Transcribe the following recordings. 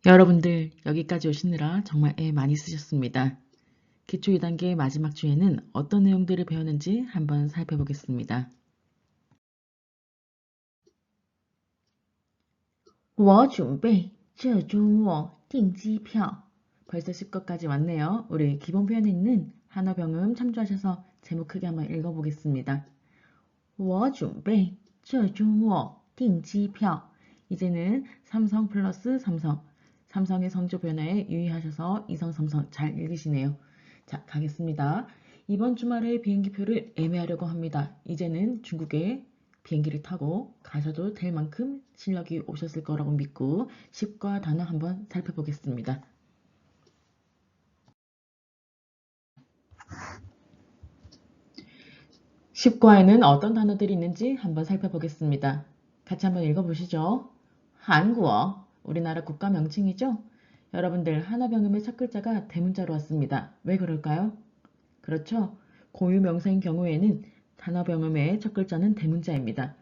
여러분들 여기까지 오시느라 정말 애 많이 쓰셨습니다. 기초 2단계 마지막 주에는 어떤 내용들을 배웠는지 한번 살펴보겠습니다. 我准备这周末订机票. 벌써 10것까지 왔네요. 우리 기본 표현에 있는 한어병음 참조하셔서 제목 크게 한번 읽어보겠습니다. 我准备这周末订机票. 이제는 삼성 플러스 삼성. 삼성의 성조 변화에 유의하셔서 이성 삼성 잘 읽으시네요. 자, 가겠습니다. 이번 주말에 비행기표를 예매하려고 합니다. 이제는 중국에 비행기를 타고 가셔도 될 만큼 실력이 오셨을 거라고 믿고 식과 단어 한번 살펴보겠습니다. 식과에는 어떤 단어들이 있는지 한번 살펴보겠습니다. 같이 한번 읽어보시죠. 한국어, 우리나라 국가 명칭이죠? 여러분들 한어병음의 첫 글자가 대문자로 왔습니다. 왜 그럴까요? 그렇죠. 고유 명사인 경우에는 단어병음의 첫 글자는 대문자입니다.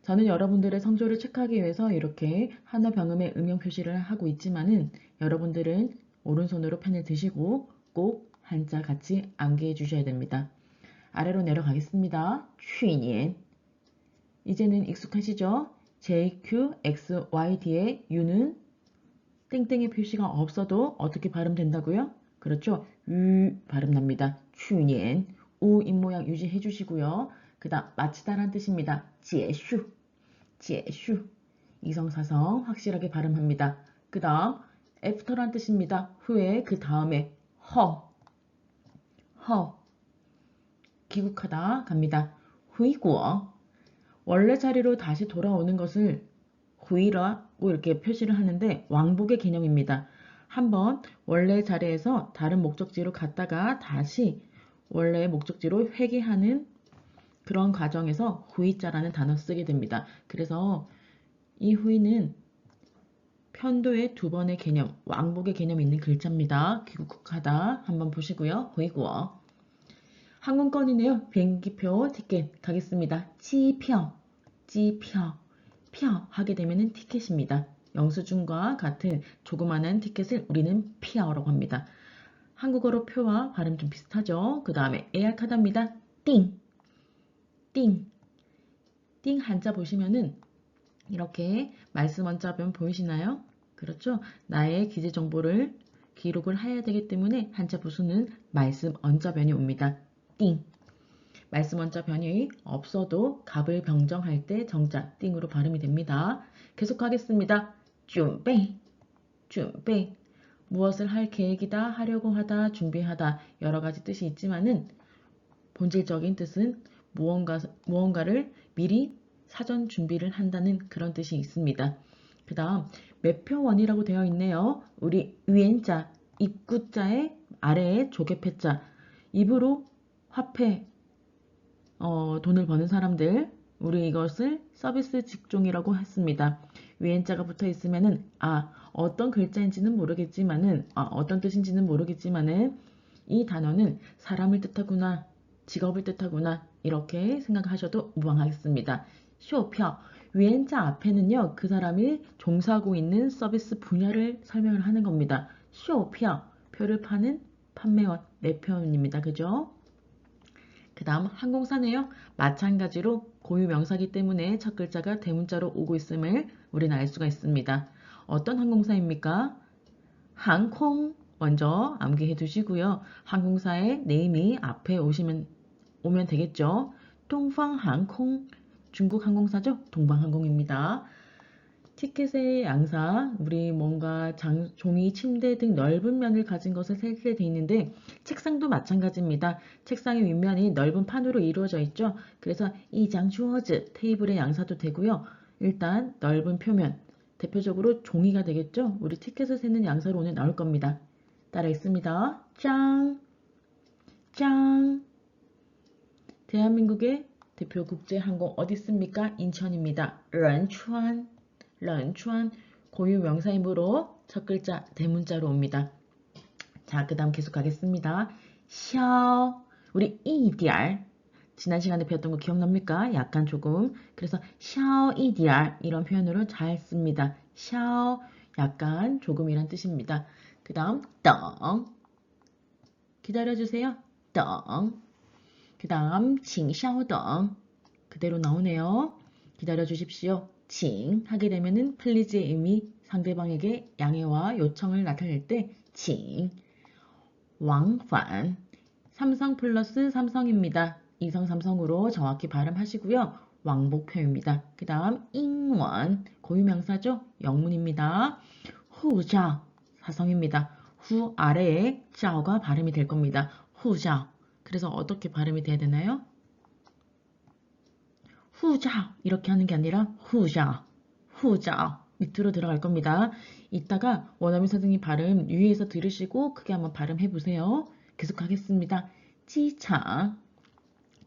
저는 여러분들의 성조를 체크하기 위해서 이렇게 한어병음의 음영 표시를 하고 있지만은 여러분들은 오른손으로 펜을 드시고 꼭 한자 같이 암기해 주셔야 됩니다. 아래로 내려가겠습니다. 去年 이제는 익숙하시죠? J, Q, X, Y 뒤에 U는 땡땡의 표시가 없어도 어떻게 발음된다고요? 그렇죠. 유 발음 납니다. 去年 우 입모양 유지해 주시고요. 그 다음 마치다란 뜻입니다. 结束 结束 이성사성 확실하게 발음합니다. 그 다음 애프터란 뜻입니다. 후에 그 다음에 허 귀국하다 갑니다. 후이구어 원래 자리로 다시 돌아오는 것을 후이라고 이렇게 표시를 하는데 왕복의 개념입니다. 한번 원래 자리에서 다른 목적지로 갔다가 다시 원래 목적지로 회귀하는 그런 과정에서 후이자라는 단어 쓰게 됩니다. 그래서 이 후이는 편도의 두 번의 개념, 왕복의 개념이 있는 글자입니다. 귀국하다 한번 보시고요. 후이구어 항공권이네요. 비행기표 티켓 가겠습니다. 지표, 지표, 표 하게 되면은 티켓입니다. 영수증과 같은 조그마한 티켓을 우리는 피아오라고 합니다. 한국어로 표와 발음 좀 비슷하죠. 그 다음에 예약하다입니다. 띵, 띵, 띵 한자 보시면은 이렇게 말씀 원자변 보이시나요? 그렇죠? 나의 기재 정보를 기록을 해야 되기 때문에 한자 부수는 말씀 언자변이 옵니다. 띵. 말씀 원자 변이 없어도 갑을 병정할 때 정자 띵으로 발음이 됩니다. 계속하겠습니다. 준비, 준비. 무엇을 할 계획이다, 하려고 하다, 준비하다 여러 가지 뜻이 있지만은 본질적인 뜻은 무언가를 미리 사전 준비를 한다는 그런 뜻이 있습니다. 그 다음 매표원이라고 되어 있네요. 우리 위엔자, 입구자의 아래에 조개패자 입으로 화폐 돈을 버는 사람들 우리 이것을 서비스 직종이라고 했습니다. 위엔자가 붙어 있으면은 어떤 글자인지는 모르겠지만은 어떤 뜻인지는 모르겠지만은 이 단어는 사람을 뜻하구나 직업을 뜻하구나 이렇게 생각하셔도 무방하겠습니다. 쇼표 위엔자 앞에는요 그 사람이 종사하고 있는 서비스 분야를 설명을 하는 겁니다. 쇼표 표를 파는 판매원 매표원입니다. 그죠? 그 다음 항공사네요. 마찬가지로 고유 명사기 때문에 첫 글자가 대문자로 오고 있음을 우리는 알 수가 있습니다. 어떤 항공사입니까? 항콩 먼저 암기해 두시고요. 항공사의 네임이 앞에 오면 되겠죠. 동방항콩 중국 항공사죠. 동방항공입니다. 티켓의 양사, 우리 뭔가 종이, 침대 등 넓은 면을 가진 것을 세게 돼 있는데 책상도 마찬가지입니다. 책상의 윗면이 넓은 판으로 이루어져 있죠. 그래서 이장 주어즈 테이블의 양사도 되고요. 일단 넓은 표면, 대표적으로 종이가 되겠죠. 우리 티켓을 세는 양사로 오늘 나올 겁니다. 따라 있습니다. 짱, 짱. 대한민국의 대표 국제항공 어디 있습니까? 인천입니다. 런추안. 런추안 고유 명사이므로 첫 글자 대문자로 옵니다. 자, 그 다음 계속 가겠습니다. 샤오 우리 이디알 지난 시간에 배웠던 거 기억납니까? 약간 조금 그래서 샤오 이디알 이런 표현으로 잘 씁니다. 샤오 약간 조금이란 뜻입니다. 그 다음 덩 기다려주세요. 덩 그 다음 칭稍等 그대로 나오네요. 기다려주십시오. 칭 하게 되면은 플리즈의 의미 상대방에게 양해와 요청을 나타낼 때 칭. 왕판 삼성 플러스 삼성입니다. 이성 삼성으로 정확히 발음하시고요. 왕복표입니다. 그 다음 인원 고유명사죠. 영문입니다. 후자 사성입니다. 후 아래에 자오가 발음이 될 겁니다. 후자 그래서 어떻게 발음이 돼야 되나요? 후자 이렇게 하는 게 아니라 후자 후자 밑으로 들어갈 겁니다. 이따가 원어민 선생님 발음 유의해서 들으시고 크게 한번 발음해 보세요. 계속하겠습니다. 지창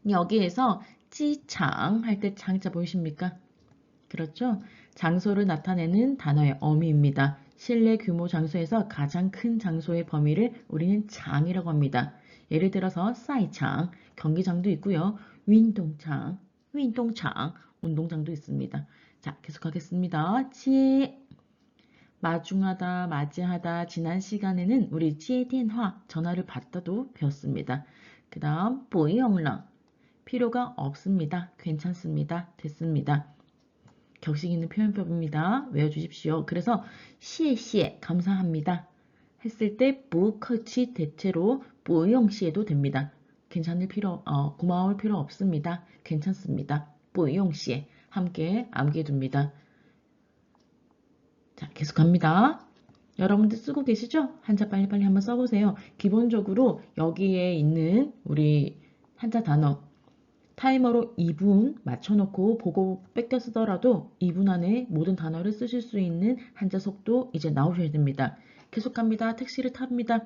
여기에서 지창 할 때 창자 보이십니까? 그렇죠? 장소를 나타내는 단어의 어미입니다. 실내 규모 장소에서 가장 큰 장소의 범위를 우리는 장이라고 합니다. 예를 들어서 사이창, 경기장도 있고요. 윈동창, 윈동창, 운동장도 있습니다. 자, 계속하겠습니다. 지 마중하다, 맞이하다, 지난 시간에는 우리 지电화 전화를 받다도 배웠습니다. 그 다음, 不用了, 필요가 없습니다. 괜찮습니다. 됐습니다. 격식 있는 표현법입니다. 외워주십시오. 그래서 시에 감사합니다. 했을 때 부커치 대체로 不用시에도 됩니다. 고마울 필요 없습니다. 괜찮습니다. 不用시에 함께 암기해둡니다. 자, 계속합니다. 여러분들 쓰고 계시죠? 한자 빨리빨리 한번 써보세요. 기본적으로 여기에 있는 우리 한자 단어 타이머로 2분 맞춰놓고 보고 뺏겨 쓰더라도 2분 안에 모든 단어를 쓰실 수 있는 한자 속도 이제 나오셔야 됩니다. 계속합니다. 택시를 탑니다.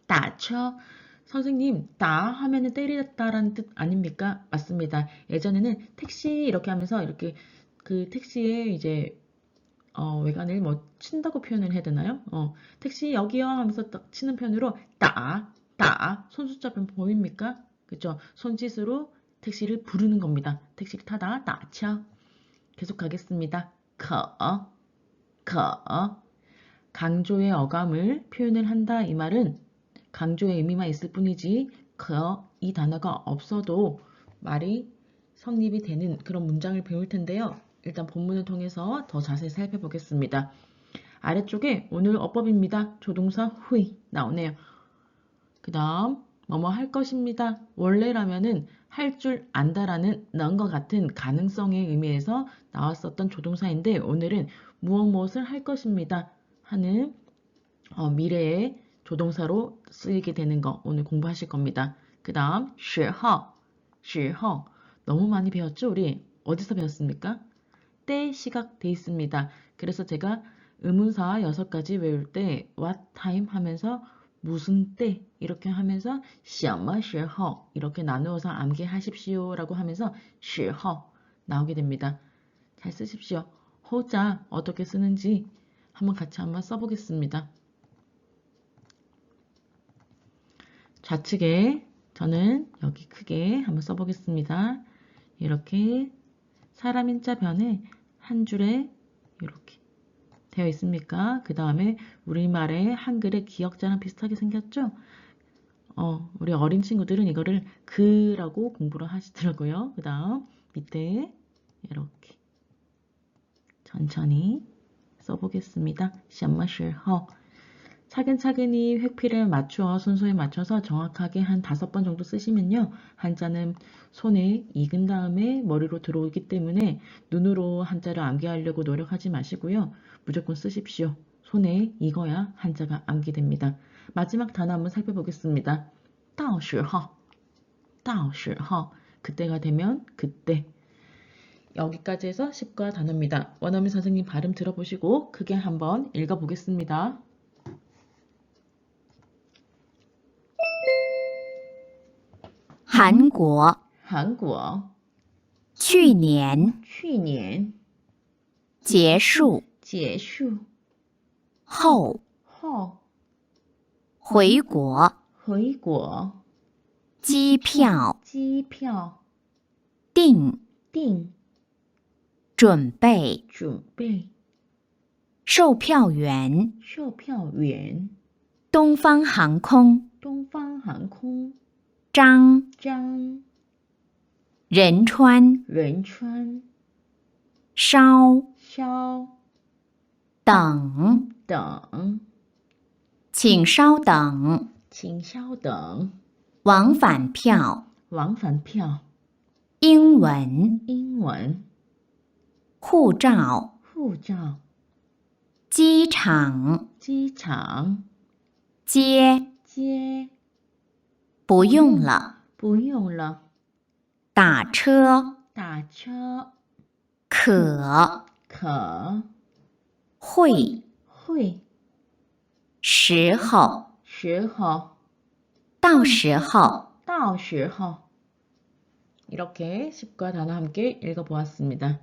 따쳐 선생님 따 하면은 때리다라는 뜻 아닙니까? 맞습니다. 예전에는 택시 이렇게 하면서 이렇게 그 택시에 이제 외관을 뭐 친다고 표현을 해야 되나요? 택시 여기요 하면서 딱 치는 편으로 따 손수자편 보입니까? 그죠? 손짓으로 택시를 부르는 겁니다. 택시를 타다 따차 계속 가겠습니다. 강조의 어감을 표현을 한다 이 말은 강조의 의미만 있을 뿐이지 이 단어가 없어도 말이 성립이 되는 그런 문장을 배울 텐데요. 일단 본문을 통해서 더 자세히 살펴보겠습니다. 아래쪽에 오늘 어법입니다. 조동사 후이 나오네요. 그 다음 뭐뭐 할 것입니다. 원래라면은 할 줄 안다라는 넌과 같은 가능성의 의미에서 나왔었던 조동사인데 오늘은 무엇을 할 것입니다 하는 미래의 조동사로 쓰이게 되는 거 오늘 공부하실 겁니다. 그 다음 时候 너무 많이 배웠죠? 우리 어디서 배웠습니까? 때 시각 돼 있습니다. 그래서 제가 의문사 6가지 외울 때 what time 하면서 무슨 때 이렇게 하면서 什么时候 이렇게 나누어서 암기하십시오 라고 하면서 时候 나오게 됩니다. 잘 쓰십시오. 호자 어떻게 쓰는지 같이 한번 써보겠습니다. 좌측에 저는 여기 크게 한번 써보겠습니다. 이렇게 사람 인자 변에 한 줄에 이렇게 되어 있습니까? 그 다음에 우리말의 한글의 기역자랑 비슷하게 생겼죠? 우리 어린 친구들은 이거를 그라고 공부를 하시더라고요. 그 다음 밑에 이렇게 천천히 써보겠습니다. 什么时候 차근차근히 획필에 맞추어 순서에 맞춰서 정확하게 한 5번 정도 쓰시면요. 한자는 손에 익은 다음에 머리로 들어오기 때문에 눈으로 한자를 암기하려고 노력하지 마시고요. 무조건 쓰십시오. 손에 익어야 한자가 암기됩니다. 마지막 단어 한번 살펴보겠습니다. 到时候 그때가 되면 그때 여기까지 해서 10과 단어입니다. 원어민 선생님 발음 들어보시고 크게 한번 읽어보겠습니다. 韩国去年结束后回国机票订准备售票员，售票员东方航空，东方航空张，张仁川，仁川稍，稍等，等请稍等，请稍等往返票，往返票英文，英文护照，护照机场，机场接，接不用了，不用了打车，打车可，可会，会时候，时候到时候，到时候이렇게 10과 단어 함께 읽어보았습니다.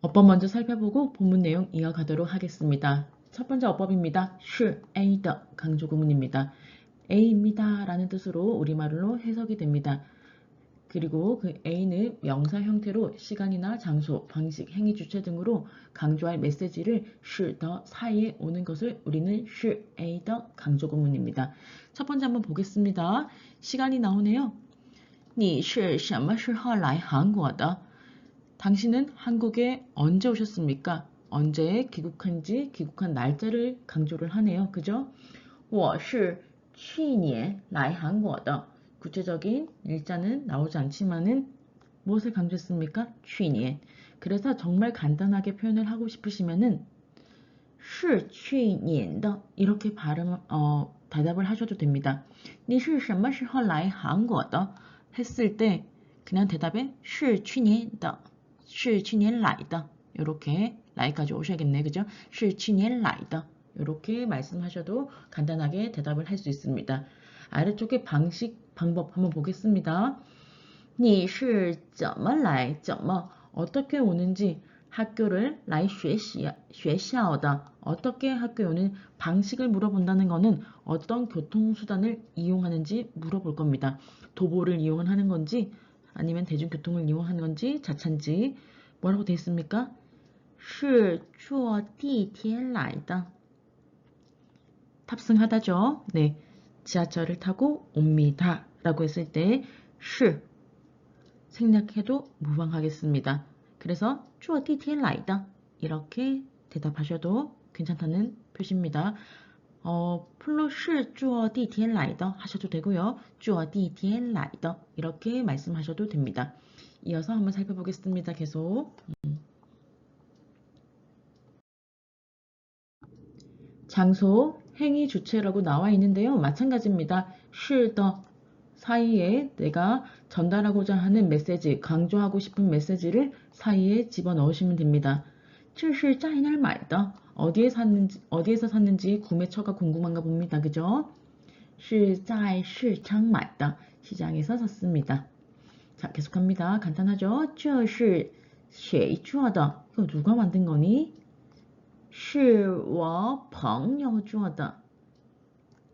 어법 먼저 살펴보고 본문 내용 이어가도록 하겠습니다. 첫 번째 어법입니다. 是 A 的 강조 구문입니다. A입니다 라는 뜻으로 우리말로 해석이 됩니다. 그리고 그 A는 명사 형태로 시간이나 장소, 방식, 행위 주체 등으로 강조할 메시지를 是더 사이에 오는 것을 우리는 是 A 的 강조 구문입니다. 첫 번째 한번 보겠습니다. 시간이 나오네요. 你是什么时候来韩国的? 당신은 한국에 언제 오셨습니까? 언제 귀국한지 귀국한 날짜를 강조를 하네요. 그죠? 我是去年来韩国的. 구체적인 일자는 나오지 않지만은 무엇을 강조했습니까? 去年. 그래서 정말 간단하게 표현을 하고 싶으시면은 是去年的 이렇게 대답을 하셔도 됩니다. 你是什么时候来韩国的? 했을 때 그냥 대답에 是去年的是去年来的 이렇게 라이까지 오셔야겠네. 그죠? 是去年来的 이렇게 말씀하셔도 간단하게 대답을 할 수 있습니다. 아래쪽에 방법 한번 보겠습니다. 你是怎么来怎么 어떻게 오는지 학교를 来学校的 어떻게 학교에 오는 방식을 물어본다는 것은 어떤 교통수단을 이용하는지 물어볼 겁니다. 도보를 이용하는 건지 아니면 대중교통을 이용하는 건지 자차인지 뭐라고 되어 있습니까? 是坐地铁来的 탑승하다죠. 네, 지하철을 타고 옵니다 라고 했을 때 是 생략해도 무방하겠습니다. 그래서 坐地铁来的 이렇게 대답하셔도 괜찮다는 표시입니다. 풀로 是坐地铁来的 하셔도 되고요. 坐地铁来的 이렇게 말씀하셔도 됩니다. 이어서 한번 살펴보겠습니다. 계속. 장소, 행위, 주체라고 나와 있는데요. 마찬가지입니다. 是的 사이에 내가 전달하고자 하는 메시지, 강조하고 싶은 메시지를 사이에 집어넣으시면 됩니다. 这是在哪儿买的 어디에서 샀는지 구매처가 궁금한가 봅니다. 그죠? 是在市场买的 시장에서 샀습니다. 자, 계속합니다. 간단하죠? 这是谁做的 이거 누가 만든 거니? 是我朋友做的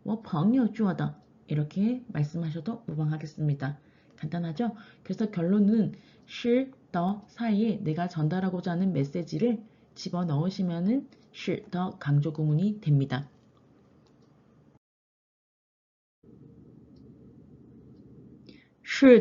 我朋友做的 이렇게 말씀하셔도 무방하겠습니다. 간단하죠? 그래서 결론은 是더 사이에 내가 전달하고자 하는 메시지를 집어넣으시면은 是더 강조 구문이 됩니다.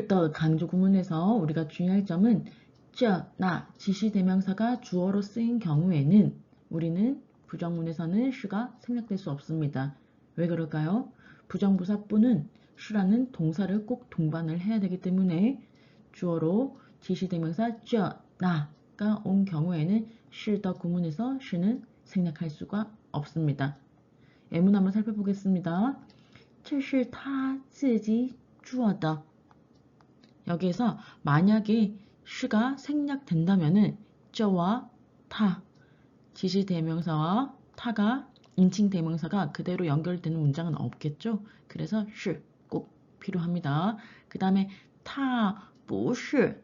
더 강조 구문에서 우리가 주의할 점은 这, 나, 지시대명사가 주어로 쓰인 경우에는 우리는 부정문에서는 是가 생략될 수 없습니다. 왜 그럴까요? 부정부사분은 是라는 동사를 꼭 동반을 해야 되기 때문에 주어로 지시대명사 这, 나가 온 경우에는 是더 구문에서 是는 생략할 수가 없습니다. 예문 한번 살펴보겠습니다. 这是他自己做的 여기에서 만약에 是가 생략된다면은 这와 他 지시대명사와 타가 인칭대명사가 그대로 연결되는 문장은 없겠죠. 그래서 是 꼭 필요합니다. 그 다음에 他不是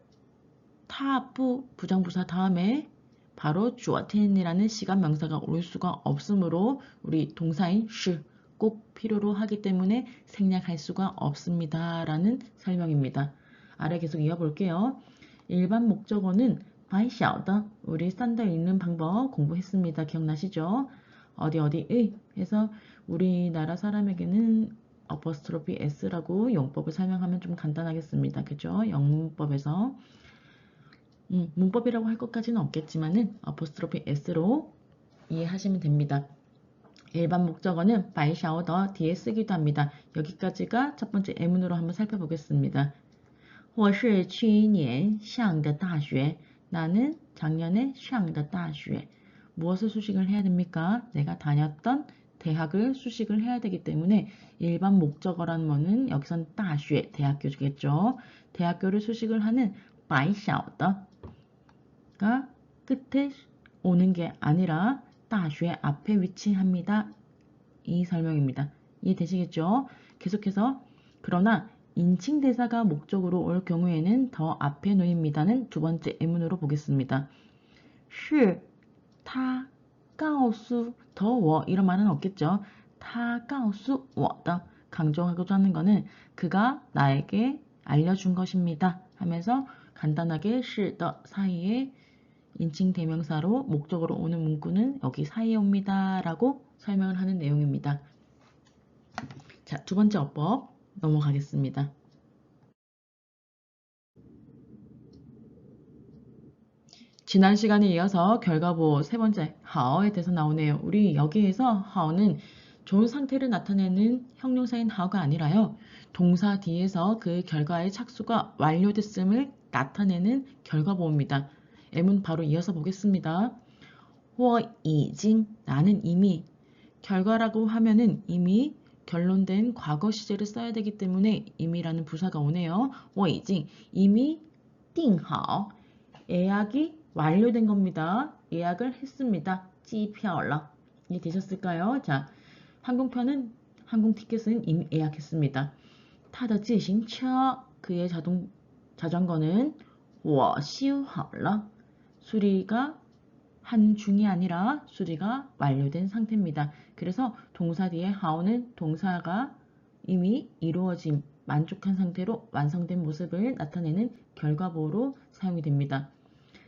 타부 부정부사 다음에 바로 昨天이라는 시간 명사가 올 수가 없으므로 우리 동사인 是 꼭 필요로 하기 때문에 생략할 수가 없습니다. 라는 설명입니다. 아래 계속 이어볼게요. 일반 목적어는 白小的 우리 싼더 읽는 방법 공부했습니다. 기억나시죠? 어디의 해서 우리나라 사람에게는 어퍼스트로피 s라고 용법을 설명하면 좀 간단하겠습니다. 그죠? 영문법에서 문법이라고 할 것까지는 없겠지만은 어퍼스트로피 s로 이해하시면 됩니다. 일반 목적어는 白小的 뒤에 쓰기도 합니다. 여기까지가 첫 번째 예문으로 한번 살펴보겠습니다. 我是去年上的大学 나는 작년에 上的大学 무엇을 수식을 해야 됩니까? 내가 다녔던 대학을 수식을 해야 되기 때문에 일반 목적어라는 거는 여기선 大学 대학교겠죠. 대학교를 수식을 하는 白小的가 끝에 오는 게 아니라 大学 앞에 위치합니다. 이 설명입니다. 이해되시겠죠? 계속해서 그러나 인칭 대사가 목적으로 올 경우에는 더 앞에 놓입니다는 두 번째 예문으로 보겠습니다. 是他告诉 더워 이런 말은 없겠죠. 他告诉我的 강조하고자 하는 거는 그가 나에게 알려준 것입니다. 하면서 간단하게 是的 사이에 인칭 대명사로 목적으로 오는 문구는 여기 사이에 옵니다. 라고 설명을 하는 내용입니다. 자, 두 번째 어법 넘어가겠습니다. 지난 시간에 이어서 결과보 세 번째 하어에 대해서 나오네요. 우리 여기에서 하어는 좋은 상태를 나타내는 형용사인 하어가 아니라요. 동사 뒤에서 그 결과의 착수가 완료됐음을 나타내는 결과보입니다. 예문 바로 이어서 보겠습니다. 我已经 나는 이미 결과라고 하면은 이미 결론된 과거 시제를 써야 되기 때문에 이미라는 부사가 오네요. 我已经 이미 订好 예약이 완료된 겁니다. 예약을 했습니다. 机票了 이해되셨을까요? 자, 항공편은 항공 티켓은 이미 예약했습니다. 他的自行车 그의 자전거는 我修好了 수리가 한 중이 아니라 수리가 완료된 상태입니다. 그래서 동사 뒤에 하오는 동사가 이미 이루어짐, 만족한 상태로 완성된 모습을 나타내는 결과보로 사용이 됩니다.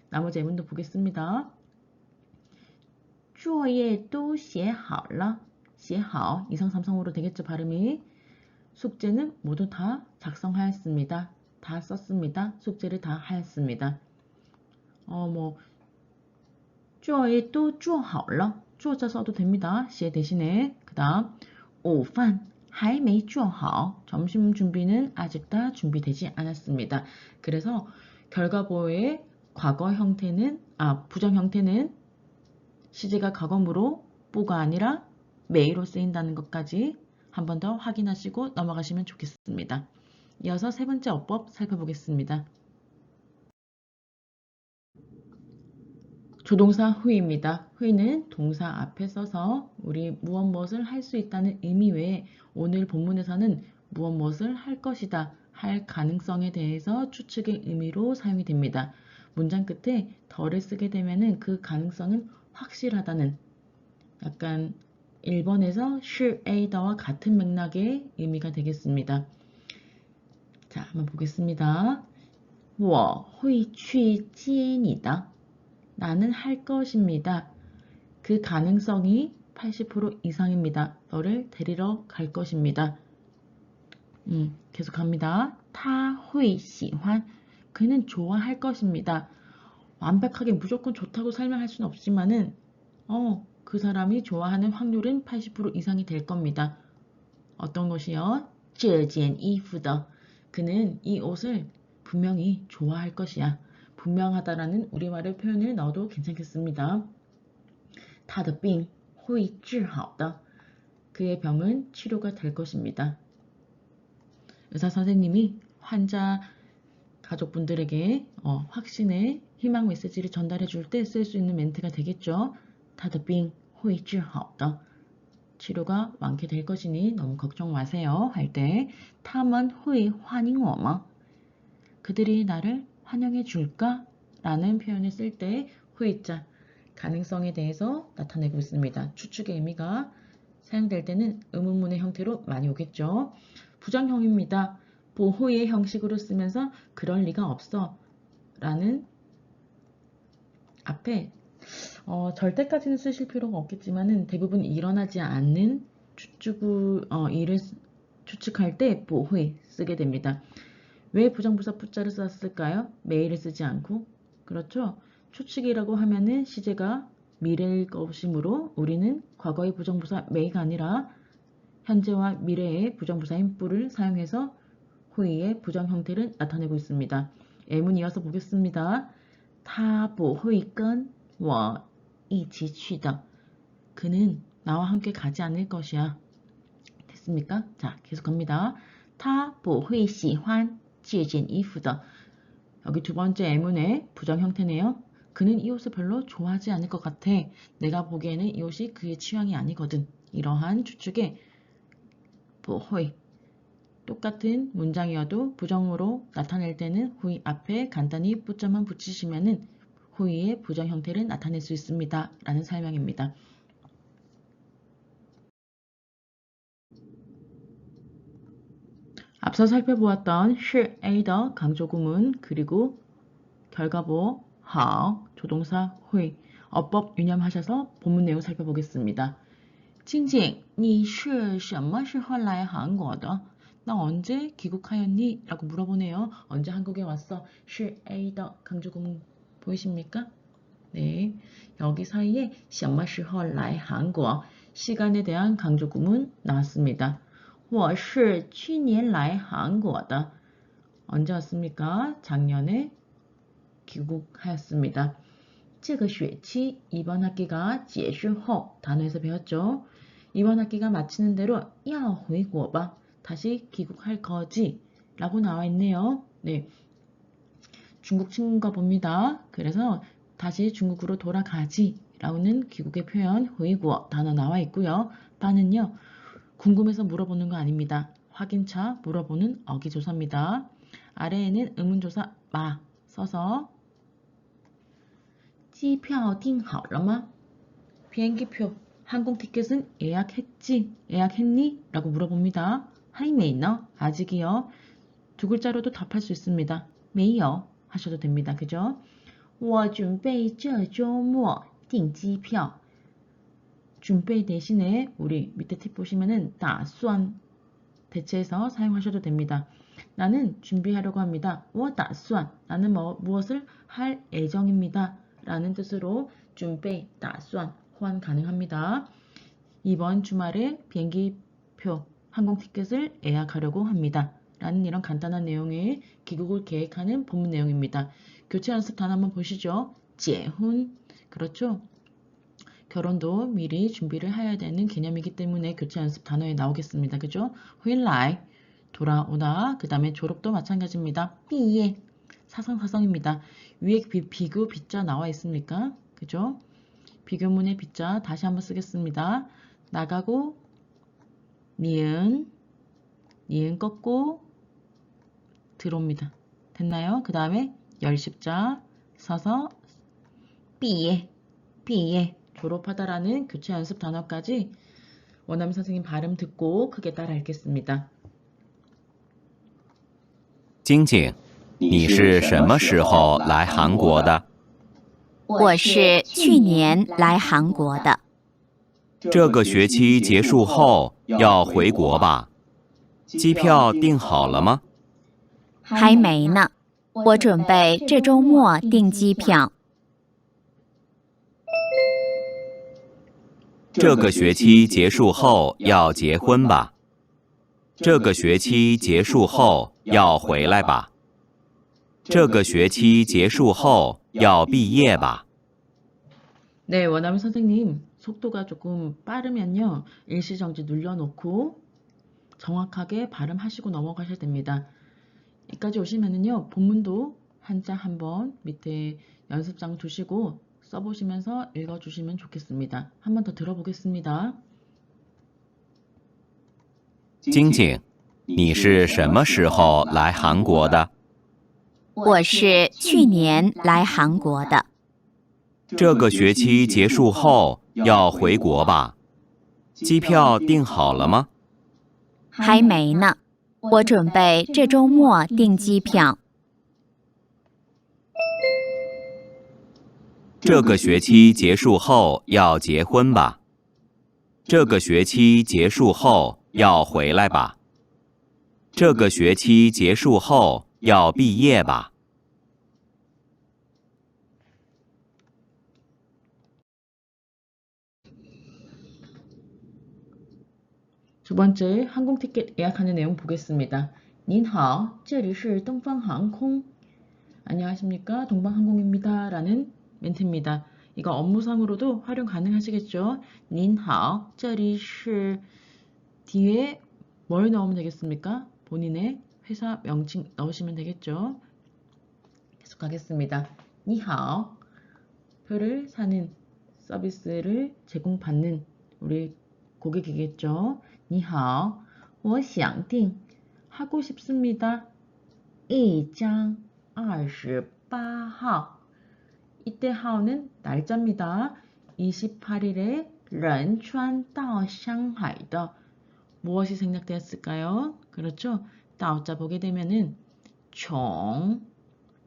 나머지 예문도 보겠습니다. 作业都写好了写好 이상 삼성으로 되겠죠 발음이. 숙제는 모두 다 작성하였습니다. 다 썼습니다. 숙제를 다 하였습니다. 作业都做好了 做자 써도 됩니다. 写 대신에 그 다음 午饭还没做好 점심 준비는 아직 다 준비되지 않았습니다. 그래서 결과보의 과거 형태는 부정 형태는 시제가 과거무로 뿌가 아니라 메이로 쓰인다는 것까지 한 번 더 확인하시고 넘어가시면 좋겠습니다. 이어서 세 번째 어법 살펴보겠습니다. 조동사 후입니다. 후는 동사 앞에 써서 우리 무엇을 할 수 있다는 의미 외에 오늘 본문에서는 무엇을 할 것이다, 할 가능성에 대해서 추측의 의미로 사용이 됩니다. 문장 끝에 덜을 쓰게 되면 그 가능성은 확실하다는 약간 1번에서 是A다와 같은 맥락의 의미가 되겠습니다. 자, 한번 보겠습니다. 我会去接你的 나는 할 것입니다. 그 가능성이 80% 이상입니다. 너를 데리러 갈 것입니다. 계속합니다. 他会喜欢 그는 좋아할 것입니다. 완벽하게 무조건 좋다고 설명할 수는 없지만은 그 사람이 좋아하는 확률은 80% 이상이 될 겁니다. 어떤 것이요? 这件衣服的 그는 이 옷을 분명히 좋아할 것이야. 분명하다라는 우리말의 표현을 넣어도 괜찮겠습니다. 他的病会治好的 그의 병은 치료가 될 것입니다. 의사 선생님이 환자 가족분들에게 확신의 희망 메시지를 전달해 줄 때 쓸 수 있는 멘트가 되겠죠. 他的病会治好的 치료가 완쾌될 것이니 너무 걱정 마세요. 할 때 他们会欢迎我吗 그들이 나를 환영해 줄까? 라는 표현을 쓸 때 후이자 가능성에 대해서 나타내고 있습니다. 추측의 의미가 사용될 때는 의문문의 형태로 많이 오겠죠. 부정형입니다. 보호의 형식으로 쓰면서 그럴 리가 없어 라는 앞에 절대까지는 쓰실 필요가 없겠지만은 대부분 일어나지 않는 일을 추측할 때 보호에 쓰게 됩니다. 왜 부정부사 부자를 썼을까요? 매일을 쓰지 않고. 그렇죠? 추측이라고 하면은 시제가 미래일 것이므로 우리는 과거의 부정부사 매가 아니라 현재와 미래의 부정부사인 뿌를 사용해서 후이의 부정 형태를 나타내고 있습니다. 예문 이어서 보겠습니다. 他不会跟我一起去的. 그는 나와 함께 가지 않을 것이야. 됐습니까? 자, 계속 갑니다. 他不会喜欢这件衣服的. 여기 두 번째 예문의 부정 형태네요. 그는 이 옷을 별로 좋아하지 않을 것 같아. 내가 보기에는 이 옷이 그의 취향이 아니거든. 이러한 추측에 不会 똑같은 문장이어도 부정으로 나타낼 때는 후이 앞에 간단히 뿌자만 붙이시면은 후이의 부정 형태를 나타낼 수 있습니다. 라는 설명입니다. 앞서 살펴보았던 是 A더 강조구문 그리고 결과보 好 조동사 후이 어법 유념하셔서 본문 내용 살펴보겠습니다. 静静你是什么时候来韩国的? 나 언제 귀국하였니? 라고 물어보네요. 언제 한국에 왔어? 是 A더 강조구문 보이십니까? 네, 여기 사이에 什么时候来韩国 시간에 대한 강조구문 나왔습니다. 我是去年来韩国的 언제 왔습니까? 작년에 귀국하였습니다. 这个学期 이번 학기가 结束后 단어에서 배웠죠. 이번 학기가 마치는 대로 要回国吧 다시 귀국할 거지 라고 나와 있네요. 네, 중국 친구인가 봅니다. 그래서 다시 중국으로 돌아가지 라는 귀국의 표현 회구어 단어 나와 있고요. 빠는요 궁금해서 물어보는 거 아닙니다. 확인차 물어보는 어기조사입니다. 아래에는 의문조사 마 써서 机票订好了吗? 비행기표 항공 티켓은 예약했니? 라고 물어봅니다. 还没呢 아직이요. 두 글자로도 답할 수 있습니다. 没有 하셔도 됩니다. 그죠? 我准备这周末订机票 준비 대신에 우리 밑에 팁 보시면은 打算 대체해서 사용하셔도 됩니다. 나는 준비하려고 합니다. 我打算 나는 무엇을 할 예정입니다. 라는 뜻으로 준비 打算 호환 가능합니다. 이번 주말에 비행기표 항공 티켓을 예약하려고 합니다. 라는 이런 간단한 내용의 귀국을 계획하는 본문 내용입니다. 교체 연습 단어 한번 보시죠. 结婚 그렇죠? 결혼도 미리 준비를 해야 되는 개념이기 때문에 교체 연습 단어에 나오겠습니다. 그죠? 回来 돌아오다. 그 다음에 졸업도 마찬가지입니다. 毕业 사성사성입니다. 위에 비교 비자 나와 있습니까? 그죠? 비교문의 비자 다시 한번 쓰겠습니다. 나가고 니은 꺾고 들어옵니다. 됐나요? 그 다음에 열십자 서서 毕业 졸업하다라는 교체 연습 단어까지 원어민 선생님 발음 듣고 크게 따라 읽겠습니다. 晶晶，你是什么时候来韩国的？我是去年来韩国的。这个学期结束后要回国吧？机票订好了吗？还没呢，我准备这周末订机票。这个学期结束后要结婚吧？这个学期结束后要回来吧？这个学期结束后要毕业吧？ 네, 원어민 선생님 속도가 조금 빠르면요. 일시정지 눌러놓고 정확하게 발음하시고 넘어가셔야 됩니다. 여기까지 오시면은요. 본문도 한자 한번 밑에 연습장 두시고 써보시면서 읽어주시면 좋겠습니다. 한 번 더 들어보겠습니다. 晶晶，你是什么时候来韩国的？我是去年来韩国的。这个学期结束后要回国吧？机票订好了吗？还没呢，我准备这周末订机票。这个学期结束后要结婚吧？这个学期结束后要回来吧？这个学期结束后要毕业吧？ 두 번째 항공 티켓 예약하는 내용 보겠습니다. 您好, 这里是 东方航空. 안녕하십니까? 동방항공입니다. 라는 멘트입니다. 이거 업무상으로도 활용 가능하시겠죠? 您好,这里是 뒤에 뭘 넣으면 되겠습니까? 본인의 회사 명칭 넣으시면 되겠죠? 계속 가겠습니다. 你好, 표를 사는 서비스를 제공받는 우리 고객이겠죠? 你好,我想订 하고 싶습니다. 一张 28号 이때 하오는 날짜입니다. 28일에 仁川到 상하이的 무엇이 생략되었을까요? 그렇죠? 따오자 보게 되면은 총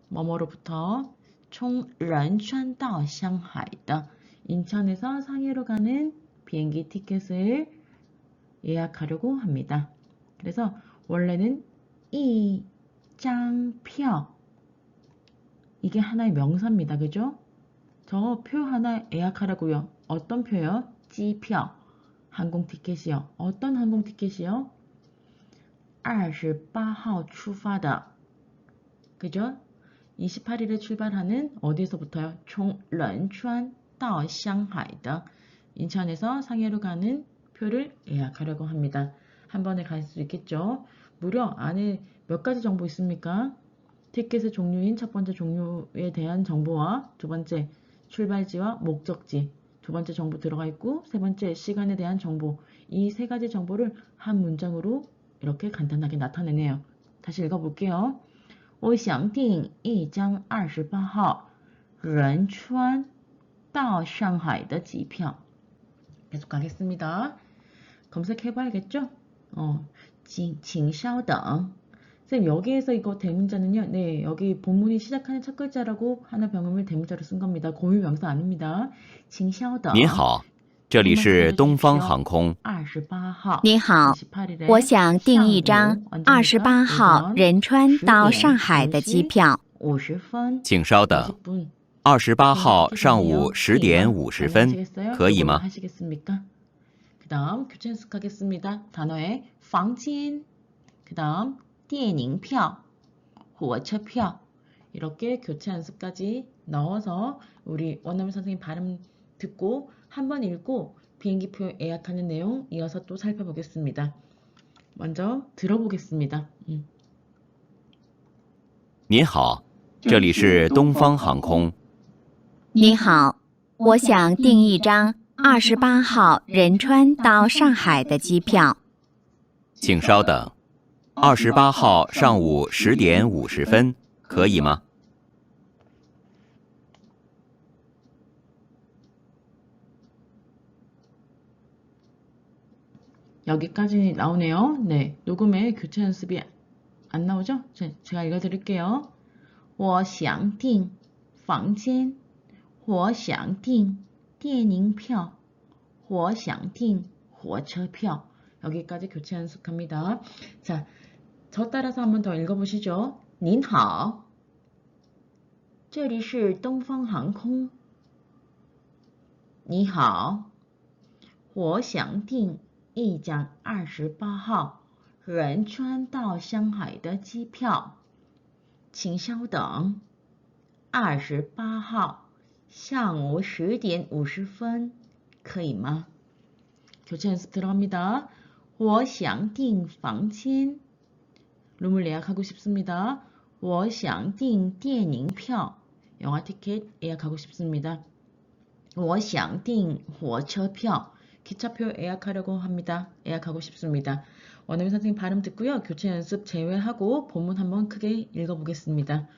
뭐뭐로부터 총 仁川到 상하이的 인천에서 상해로 가는 비행기 티켓을 예약하려고 합니다. 그래서 원래는 이 장 표 이게 하나의 명사입니다. 그죠? 저 표 하나 예약하라고요. 어떤 표요? 지표 항공 티켓이요. 어떤 항공 티켓이요? 28호 출발的 그죠? 28일에 출발하는 어디서부터요? 총 仁川到 상하이的 인천에서 상해로 가는 표를 예약하려고 합니다. 한 번에 갈 수 있겠죠? 무려 안에 몇 가지 정보 있습니까? 티켓의 종류인 첫 번째 종류에 대한 정보와 두 번째 출발지와 목적지, 두 번째 정보 들어가 있고 세 번째 시간에 대한 정보, 이 세 가지 정보를 한 문장으로 이렇게 간단하게 나타내네요. 다시 읽어볼게요. 我想订一张28号仁川到 상하이的机票 계속 가겠습니다. 검색해봐야겠죠? 请稍等. 쌤 여기에서 이거 대문자는요. 네, 여기 본문이 시작하는 첫 글자라고 하나 병음을 대문자로 쓴 겁니다. 고유명사 아닙니다. 请稍等.您好，这里是东方航空。 28号.你好， 28일에 我想订一张28号仁川到上海的机票。 50分.请稍等。 50분. 28号上午10点50分，可以吗？ 그 다음 교체 연습하겠습니다. 단어의 房间, 그 다음 电影票, 火车票 이렇게 교체 연습까지 넣어서 우리 원어민 선생님 발음 듣고 한번 읽고 비행기표 예약하는 내용 이어서 또 살펴보겠습니다. 먼저 들어보겠습니다. 您好，这里是东方航空。你好，我想订一张28号仁川到上海的机票。 请稍等。28号上午10点50分，可以吗？ 여기까지 나오네요. 네, 녹음에 교체 연습이 안 나오죠? 제가 읽어드릴게요. 我想订房间我想订电影票我想订火车票 여기까지 교체 연습합니다. 자, 저 따라서 한번 더 읽어보시죠. 您好这里是东方航空你好我想订一张28号仁川到上海的机票请稍等28号上午10点50分可以吗? 교체 연습 들어갑니다. 我想订房间 룸을 예약하고 싶습니다. 我想订电影票 영화 티켓 예약하고 싶습니다. 我想订火车票 기차표 예약하려고 합니다. 예약하고 싶습니다. 원어민 선생님 발음 듣고요. 교체 연습 제외하고 본문 한번 크게 읽어보겠습니다.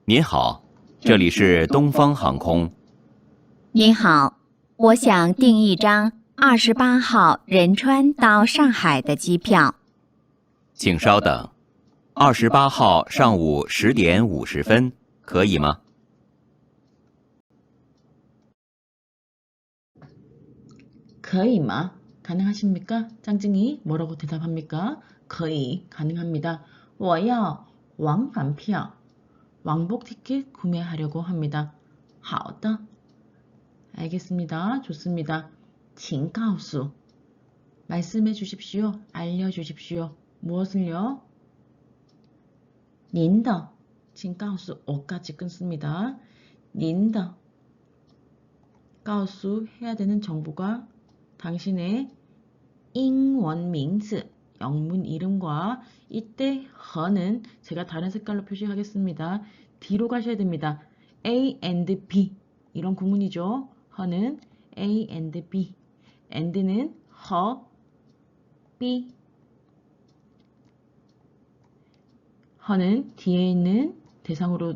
您好，这里是东方航空。你好，我想订一张28号仁川到上海的机票。请稍等。28号上午10点50分，可以吗？ 거의마 가능하십니까? 짱증이 뭐라고 대답합니까? 거의 가능합니다. 我要 왕返票 왕복 티켓 구매하려고 합니다. 好的 알겠습니다. 좋습니다. 请告诉 말씀해 주십시오. 알려주십시오. 무엇을요? 您的 请告诉 오까지 끊습니다. 您的 告诉 해야 되는 정보가 당신의 英文名字 영문 이름과 이때 허는 제가 다른 색깔로 표시하겠습니다. 뒤로 가셔야 됩니다. A and B 이런 구문이죠. 허는 A and B and는 허 B 허는 뒤에 있는 대상으로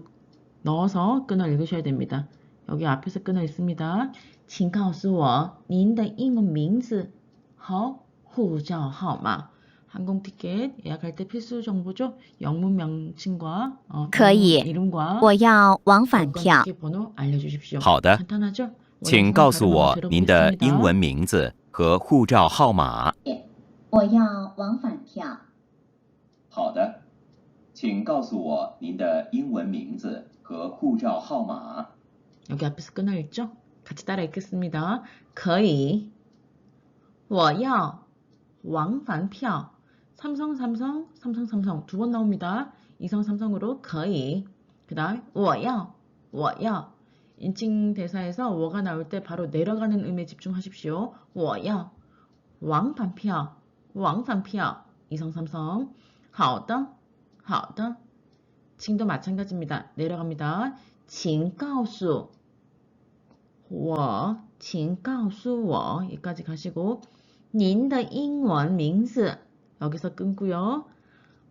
넣어서 끊어 읽으셔야 됩니다. 여기 앞에서 끊어 있습니다. 请告诉我您的英文名字和护照号码 항공 티켓 예약할 때 필수 정보죠. 영문 명칭과 可以 영문 이름과 我要往返 여권 票。 티켓 번호 알려주십시오. 好的， 간단하죠? 请告诉我您的英文名字和护照号码。我要往返票。好的，请告诉我您的英文名字和护照号码。 여기 앞에서 끊어 읽죠? 같이 따라 읽겠습니다. 可以我要往返票 삼성 두 번 나옵니다. 이성 삼성으로 可以 그 다음 我要인칭 대사에서 我가 나올 때 바로 내려가는 음에 집중하십시오. 我要往返票 이성 삼성 好的 칭도 마찬가지입니다. 내려갑니다. 请告诉我请告诉我 여기까지 가시고 您的英文名字 여기서 끊고요.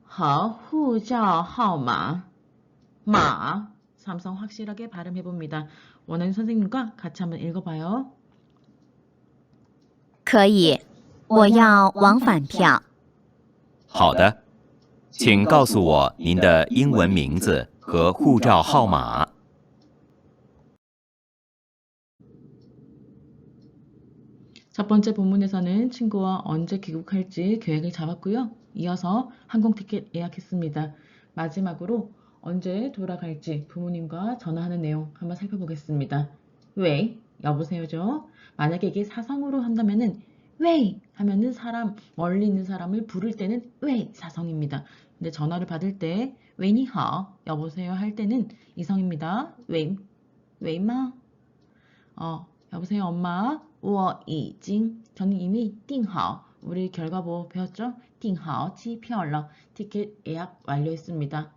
和护照号码 마 삼성 확실하게 발음해 봅니다. 원하는 선생님과 같이 한번 읽어봐요. 可以，我要往返票。好的，请告诉我您的英文名字和护照号码。 첫 번째 본문에서는 친구와 언제 귀국할지 계획을 잡았고요. 이어서 항공 티켓 예약했습니다. 마지막으로 언제 돌아갈지 부모님과 전화하는 내용 한번 살펴보겠습니다. 왜? 여보세요죠. 만약에 이게 사성으로 한다면은 왜 하면은 사람 멀리 있는 사람을 부를 때는 왜 사성입니다. 근데 전화를 받을 때 왜你好 여보세요 할 때는 이성입니다. 왜嘛 여보세요 엄마 我已经 저는 이미 订好 우리 결과보 배웠죠? 订好机票了 티켓 예약 완료했습니다.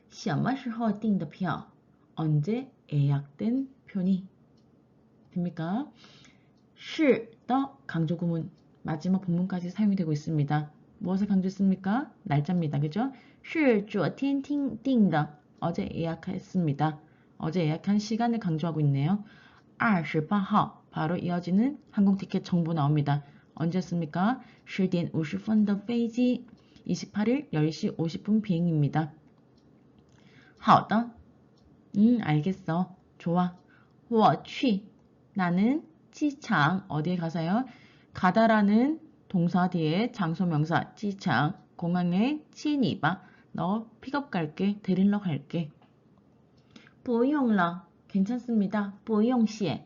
什么时候订的票 언제 예약된 표니 됩니까? 是的 강조 구문 마지막 본문까지 사용이 되고 있습니다. 무엇을 강조했습니까? 날짜입니다. 그죠? 是昨天订的 어제 예약했습니다. 어제 예약한 시간을 강조하고 있네요. 28号 바로 이어지는 항공 티켓 정보 나옵니다. 언제였습니까? 10点50分的飞机 28일 10시 50분 비행입니다. 好的 알겠어. 좋아. 我去 나는机场 어디에 가서요? 가다라는 동사 뒤에 장소 명사 机场 공항에 接你吧 너 픽업 갈게 데리러 갈게. 不用了 괜찮습니다. 不用谢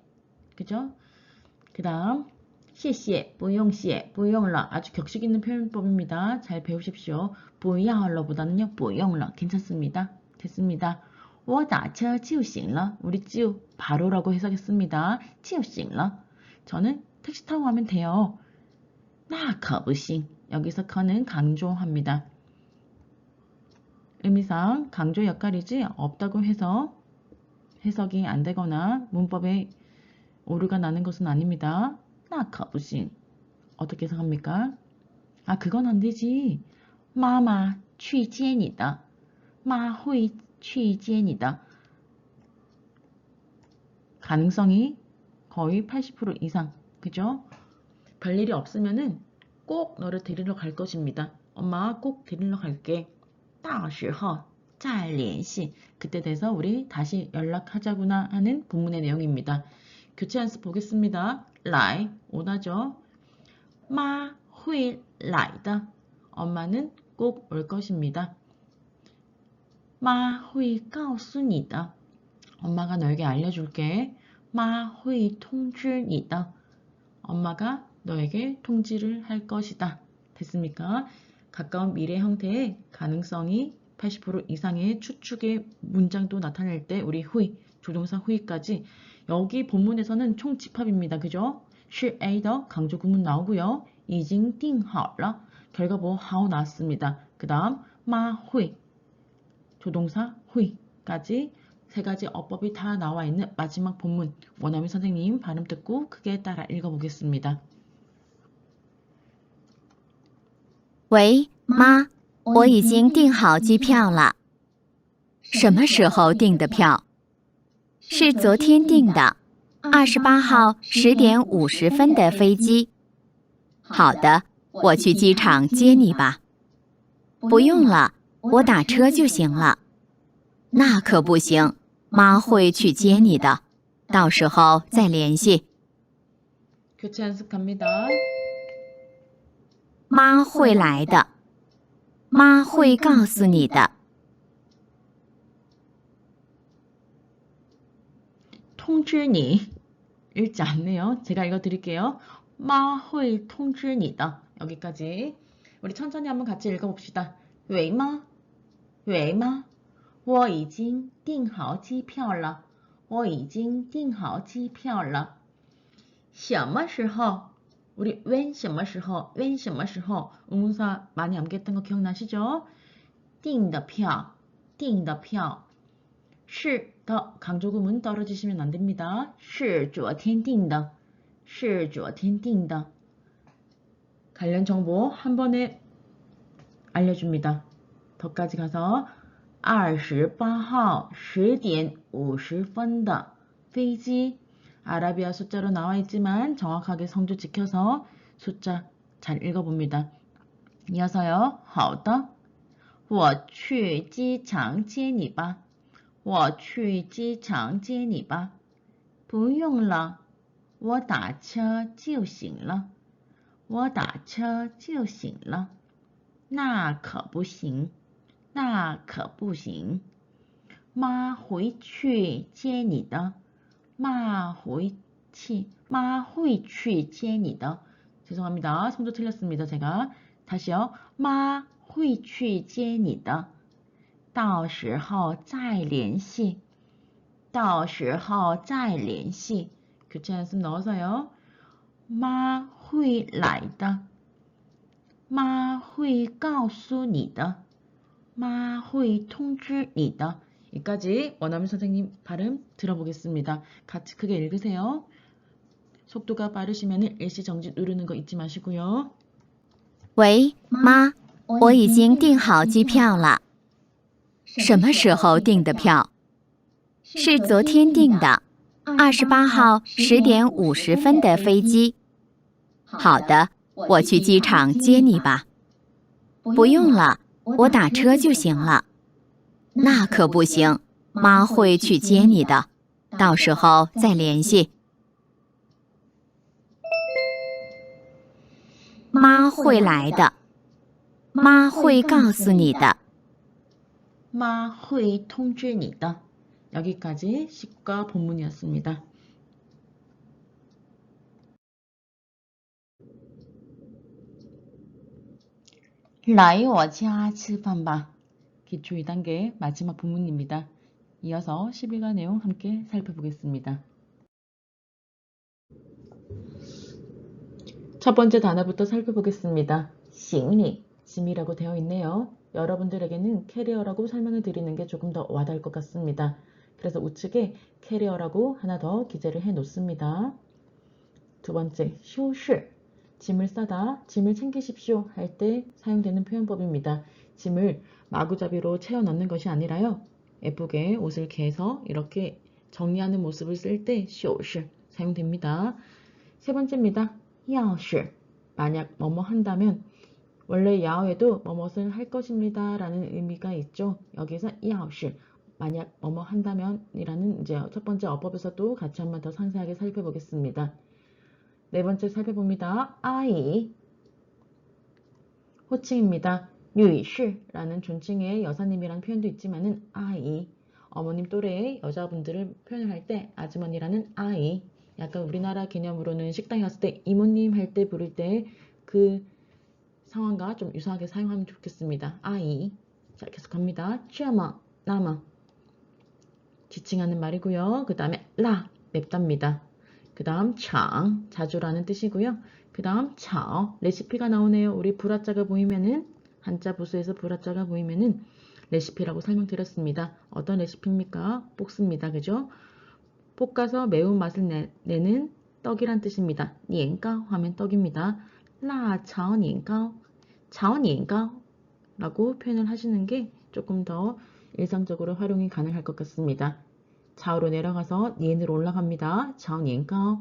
그죠? 그 다음 谢谢 不用谢 不用了 아주 격식 있는 표현법입니다. 잘 배우십시오. 不要了보다는요 不用了 괜찮습니다. 됐습니다. 我打车就行了 우리 찌우 바로라고 해석했습니다. 就行了 저는 택시 타고 가면 돼요. 那可不行 여기서 커는 강조합니다. 의미상 강조 역할이지 없다고 해서 해석이 안 되거나 문법에 오류가 나는 것은 아닙니다. 那可不行 어떻게 해석합니까? 아 그건 안 되지. 妈妈去接你的妈会去接你的 가능성이 거의 80% 이상 그죠? 별일이 없으면은 꼭 너를 데리러 갈 것입니다. 엄마 꼭 데리러 갈게. 到时候再联系. 그때 돼서 우리 다시 연락하자구나 하는 본문의 내용입니다. 교체 연습 보겠습니다. 来 오다죠. 妈会来的. 엄마는 꼭 올 것입니다. 妈会告诉你的. 엄마가 너에게 알려줄게. 妈会通知你的. 엄마가 너에게 통지를 할 것이다. 됐습니까? 가까운 미래 형태의 가능성이 80% 이상의 추측의 문장도 나타낼 때 우리 후이, 조동사 후이까지 여기 본문에서는 총 집합입니다. 그죠? 是 A 的 강조 구문 나오고요. 已经定好了 결과보 하오 나왔습니다. 그 다음 마 후이, 조동사 후이까지 세 가지 어법이 다 나와 있는 마지막 본문 원어민 선생님 발음 듣고 크게 따라 읽어보겠습니다. 喂，妈，我已经订好机票了。什么时候订的票？是昨天订的，28号10点50分的飞机。好的，我去机场接你吧。不用了，我打车就行了。那可不行，妈会去接你的，到时候再联系。 교체 연습합니다. 妈会来的，妈会告诉你的。 통지니 읽지 않네요. 제가 읽어드릴게요. 妈会通知你的 여기까지 우리 천천히 한번 같이 읽어봅시다. 喂吗？喂吗？我已经订好机票了。我已经订好机票了。什么时候？ 우리 when 什么时候 when 什么时候 의문사 많이 암기했던 거 기억나시죠? 订的票订的票是더 강조구문 떨어지시면 안 됩니다. 是昨天订的是昨天订的 관련 정보 한 번에 알려줍니다. 더까지 가서 28号10点50分的飞机 아라비아 숫자로 나와 있지만 정확하게 성조 지켜서 숫자 잘 읽어봅니다. 이어서요. 好的我去机场接你吧我去机场接你吧不用了我打车就行了我打车就行了那可不行那可不行妈回去接你的妈会去接你的 죄송합니다. 성조 틀렸습니다. 제가 다시요. 妈会去接你的到时候再联系到时候再联系 교체 연습 넣어서요. 妈会来的妈会告诉你的妈会通知你的 여기까지 원어민 선생님 발음 들어보겠습니다. 같이 크게 읽으세요. 속도가 빠르시면 일시정지 누르는 거 잊지 마시고요. 喂，妈，我已经订好机票了。什么时候订的票？是昨天订的，28号10点50分的飞机。好的，我去机场接你吧。不用了，我打车就行了。那可不行，妈会去接你的，到时候再联系。妈会来的，妈会告诉你的。妈会通知你的 여기까지 시과 본문이었습니다. 라이 我家吃饭吧 기초 2단계 마지막 본문입니다. 이어서 11과 내용 함께 살펴보겠습니다. 첫 번째 단어부터 살펴보겠습니다.行李, 짐이라고 되어 있네요. 여러분들에게는 캐리어라고 설명을 드리는 게 조금 더 와닿을 것 같습니다. 그래서 우측에 캐리어라고 하나 더 기재를 해 놓습니다. 두 번째, 修饰, 짐을 싸다, 짐을 챙기십시오 할 때 사용되는 표현법입니다. 짐을 마구잡이로 채워 넣는 것이 아니라요. 예쁘게 옷을 개서 이렇게 정리하는 모습을 쓸 때 修饰 사용됩니다. 세 번째입니다. 钥匙, 만약 뭐뭐 한다면 원래 야오에도 뭐뭇을 할 것입니다 라는 의미가 있죠. 여기서 야오시 만약 뭐뭐 한다면이라는 이제 첫 번째 어법에서도 같이 한번 더 상세하게 살펴보겠습니다. 네 번째 살펴봅니다. 아이 호칭입니다. 유이시라는 존칭의 여사님이라는 표현도 있지만은 아이 어머님 또래의 여자분들을 표현할 때 아주머니라는 아이 약간 우리나라 개념으로는 식당에 갔을 때 이모님 할 때 부를 때 그 상황과 좀 유사하게 사용하면 좋겠습니다. 아이 자 계속합니다. 쥐어머 나머 지칭하는 말이고요. 그 다음에 라 맵답니다. 그 다음 창 자주라는 뜻이고요. 그 다음 차오 레시피가 나오네요. 우리 불화자가 보이면은 한자 부수에서 불화자가 보이면은 레시피라고 설명드렸습니다. 어떤 레시피입니까? 볶습니다. 그죠? 볶아서 매운맛을 내는 떡이란 뜻입니다. 니엔가오 하면 떡입니다. 라 차오 니엔가오 차오 니엔가오 라고 표현을 하시는 게 조금 더 일상적으로 활용이 가능할 것 같습니다. 차오로 내려가서 니엔으로 올라갑니다. 차오 니엔가오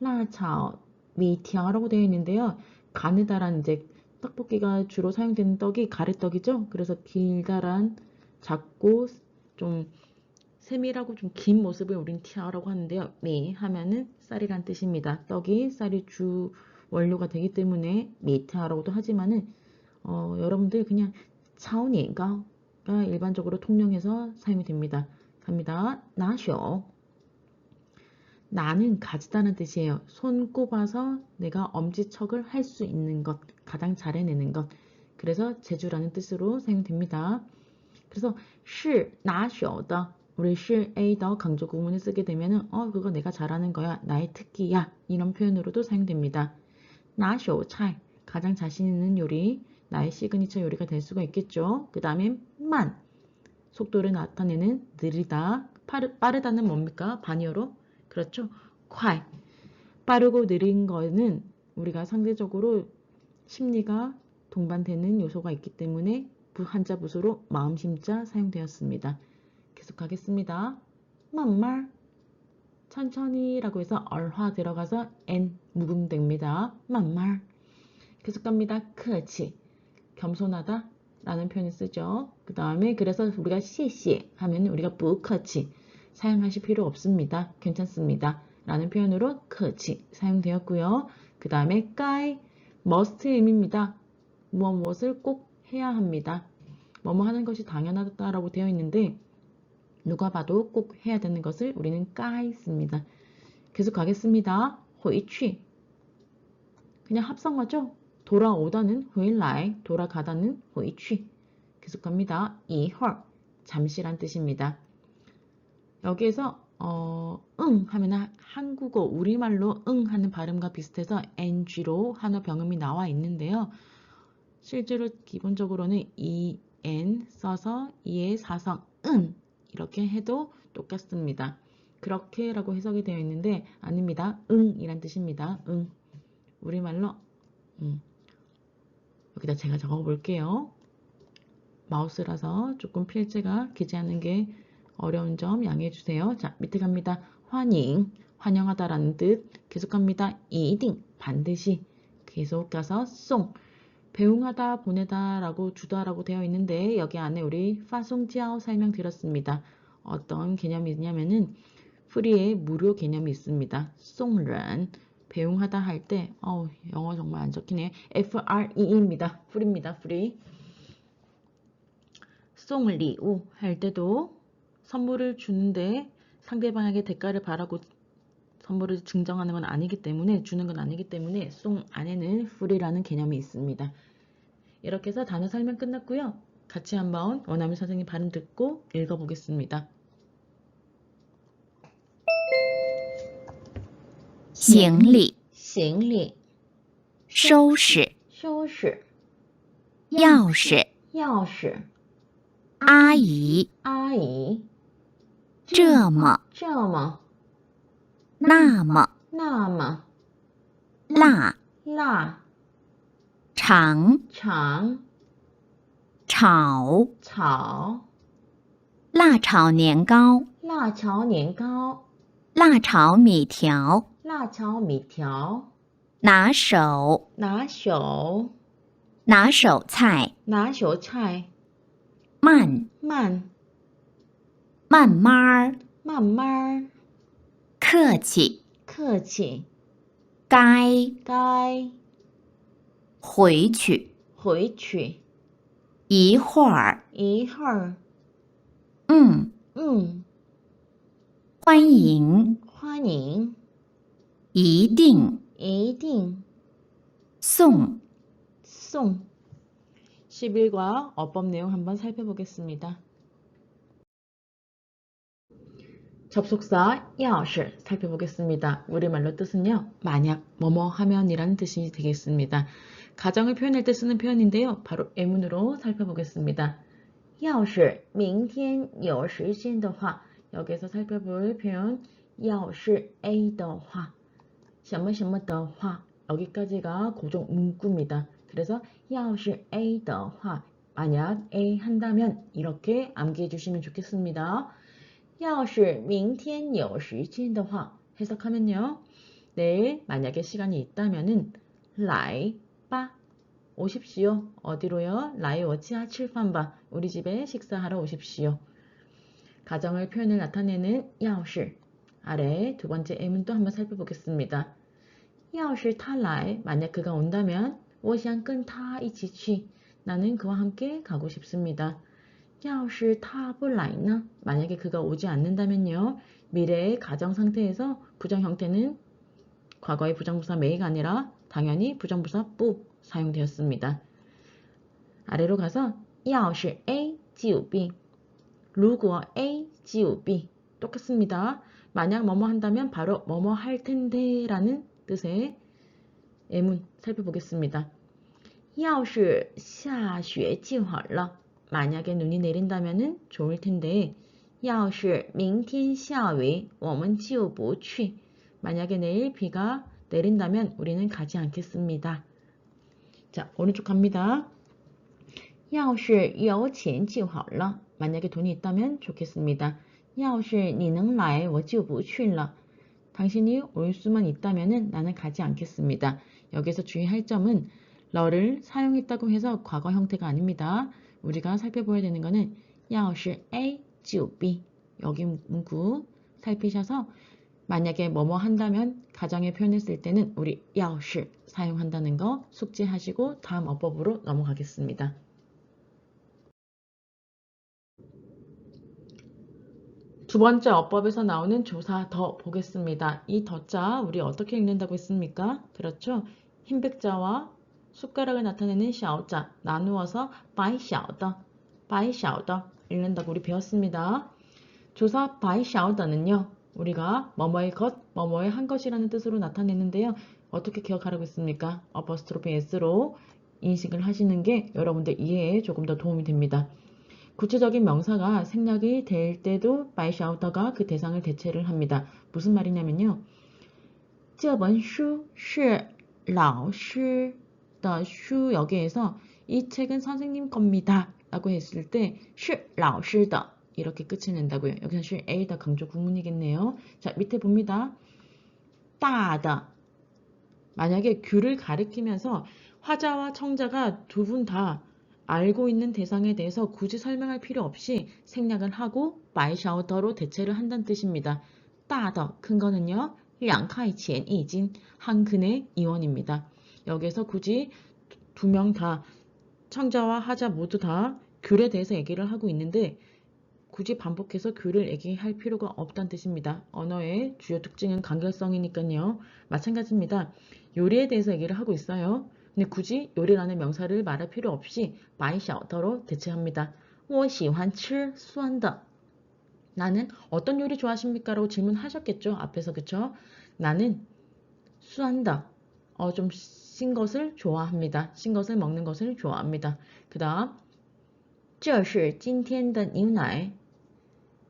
라 차오 미티아라고 되어 있는데요. 가느다란 이제 떡볶이가 주로 사용되는 떡이 가래떡이죠. 그래서 길다란 작고 좀 세밀하고 좀 긴 모습을 우린 티아라고 하는데요. 미 하면은 쌀이란 뜻입니다. 떡이 쌀이 주 원료가 되기 때문에 미티아라고도 하지만은 여러분들 그냥 차오니가가 일반적으로 통용해서 사용이 됩니다. 갑니다. 나쇼 나는 가지다는 뜻이에요. 손 꼽아서 내가 엄지척을 할 수 있는 것, 가장 잘 해내는 것. 그래서 제주라는 뜻으로 사용됩니다. 그래서 是拿手的 우리 是 A 더 강조 구문을 쓰게 되면은 그거 내가 잘하는 거야. 나의 특기야. 이런 표현으로도 사용됩니다. 拿手菜 가장 자신 있는 요리, 나의 시그니처 요리가 될 수가 있겠죠. 그 다음에 만 속도를 나타내는 느리다. 빠르다는 뭡니까? 반어로 그렇죠. 콰이 빠르고 느린 거는 우리가 상대적으로 심리가 동반되는 요소가 있기 때문에 한자 부수로 마음심자 사용되었습니다. 계속하겠습니다. 만말 천천히 라고 해서 얼화 들어가서 n 묵음됩니다. 만말 계속 갑니다. 크치 겸손하다 라는 표현을 쓰죠. 그 다음에 그래서 우리가 시시 하면 우리가 부크치 사용하실 필요 없습니다. 괜찮습니다. 라는 표현으로 크치 사용되었고요. 그 다음에 까이 must의 의미입니다. 무엇을 꼭 해야 합니다. 뭐뭐 하는 것이 당연하다라고 되어 있는데 누가 봐도 꼭 해야 되는 것을 우리는 까이 씁니다. 계속 가겠습니다. 회취 그냥 합성어죠. 돌아오다는 회라이 돌아가다는 회취 계속 갑니다. 이헐 잠시란 뜻입니다. 여기에서 응 하면 한국어 우리말로 응 하는 발음과 비슷해서 ng로 한어 병음이 나와 있는데요. 실제로 기본적으로는 en 써서 이의 사성 응 이렇게 해도 똑같습니다. 그렇게라고 해석이 되어 있는데 아닙니다. 응 이란 뜻입니다. 응 우리말로 여기다 제가 적어 볼게요. 마우스라서 조금 필체가 기지 않는 게 어려운 점 양해해 주세요. 자, 밑에 갑니다. 환영, 환영하다라는 뜻. 계속 갑니다. 이딩, 반드시. 계속 가서 송, 배웅하다, 보내다 라고 주다라고 되어 있는데 여기 안에 우리 파송지아오 설명드렸습니다. 어떤 개념이 있냐면은 프리의 무료 개념이 있습니다. 송런, 배웅하다 할 때 영어 정말 안 적히네. FRE입니다. 프리입니다. 프리. 송리우 할 때도 선물을 주는데 상대방에게 대가를 바라고 선물을 증정하는 건 아니기 때문에 주는 건 아니기 때문에 송 안에는 프리라는 개념이 있습니다. 이렇게 해서 단어 설명 끝났고요. 같이 한번 원어민 선생님 발음 듣고 읽어보겠습니다. 行李行李收拾收拾钥匙钥匙阿姨阿姨这么这么那么那么辣辣长长炒炒辣炒年糕辣炒年糕辣炒米条辣炒米条拿手拿手拿手菜，拿手菜慢，慢慢慢儿，慢慢客气，客气该，该回去，回去一会儿，一会儿欢迎，欢迎一定，一定送，송 11과 어법 내용 한번 살펴보겠습니다. 접속사 要是 살펴보겠습니다. 우리말로 뜻은요. 만약 뭐뭐 하면이라는 뜻이 되겠습니다. 가정을 표현할 때 쓰는 표현인데요. 바로 예문으로 살펴보겠습니다. 要是明天有时间的话 여기서 살펴볼 표현 要是 A 的话什么什么的话 여기까지가 고정 문구입니다. 그래서 要是 A 的话 만약 A 한다면 이렇게 암기해 주시면 좋겠습니다. 要是明天有时间的话 해석하면요. 내일 만약에 시간이 있다면은 来吧 오십시오. 어디로요? 来我家吃饭吧 우리 집에 식사하러 오십시오. 가정을 표현을 나타내는 要是 아래 두 번째 예문도 한번 살펴보겠습니다. 要是他来 만약 그가 온다면 我想跟他一起去 나는 그와 함께 가고 싶습니다. 要是他不来呢 만약에 그가 오지 않는다면요. 미래의 가정 상태에서 부정 형태는 과거의 부정부사 may가 아니라 당연히 부정부사 不 사용되었습니다. 아래로 가서 要是 A 就 B 如果 A 就 B 똑같습니다. 만약 뭐뭐 한다면 바로 뭐뭐 할 텐데 라는 뜻의 예문 살펴보겠습니다. 要是下雪就好了 만약에 눈이 내린다면 좋을 텐데 要是明天下雨我们就不去 만약에 내일 비가 내린다면 우리는 가지 않겠습니다. 자, 오른쪽 갑니다. 要是有钱就好了 만약에 돈이 있다면 좋겠습니다. 要是你能来我就不去了 당신이 올 수만 있다면 나는 가지 않겠습니다. 여기서 주의할 점은 러를 사용했다고 해서 과거 형태가 아닙니다. 우리가 살펴봐야 되는 거는 要是 A 就 B 여기 문구 살피셔서 만약에 뭐뭐 한다면 가정에 표현했을 때는 우리 要是 사용한다는 거 숙지하시고 다음 어법으로 넘어가겠습니다. 두 번째 어법에서 나오는 조사 더 보겠습니다. 이 더자 우리 어떻게 읽는다고 했습니까? 그렇죠? 흰백자와 숟가락을 나타내는 小자 나누어서 白小的 읽는다고 우리 배웠습니다. 조사 白小的는요. 우리가 뭐뭐의 것, 뭐뭐의 한 것이라는 뜻으로 나타내는데요. 어떻게 기억하라고 했습니까? 어퍼스트로피 S로 인식을 하시는 게 여러분들 이해에 조금 더 도움이 됩니다. 구체적인 명사가 생략이 될 때도 白小的가 그 대상을 대체를 합니다. 무슨 말이냐면요. 这本书是老师的书 여기에서 이 책은 선생님 겁니다. 라고 했을 때 是老师的 이렇게 끝을 낸다고요. 여기서 是 A다 강조 구문이겠네요. 자, 밑에 봅니다. 大的 만약에 귤을 가리키면서 화자와 청자가 두 분 다 알고 있는 대상에 대해서 굳이 설명할 필요 없이 생략을 하고 白小的로 대체를 한다는 뜻입니다. 大的 큰 거는요. 2块钱一斤 한 근의 2원입니다. 여기서 굳이 두 명 다 청자와 하자 모두 다 귤에 대해서 얘기를 하고 있는데 굳이 반복해서 귤을 얘기할 필요가 없다는 뜻입니다. 언어의 주요 특징은 간결성이니까요. 마찬가지입니다. 요리에 대해서 얘기를 하고 있어요. 근데 굳이 요리라는 명사를 말할 필요 없이 白小的로 대체합니다. 我喜欢吃酸的 나는 어떤 요리 좋아하십니까? 라고 질문하셨겠죠? 앞에서 그쵸? 나는 酸的 좀 신 것을 좋아합니다. 신 것을 먹는 것을 좋아합니다. 그 다음 这是今天的牛奶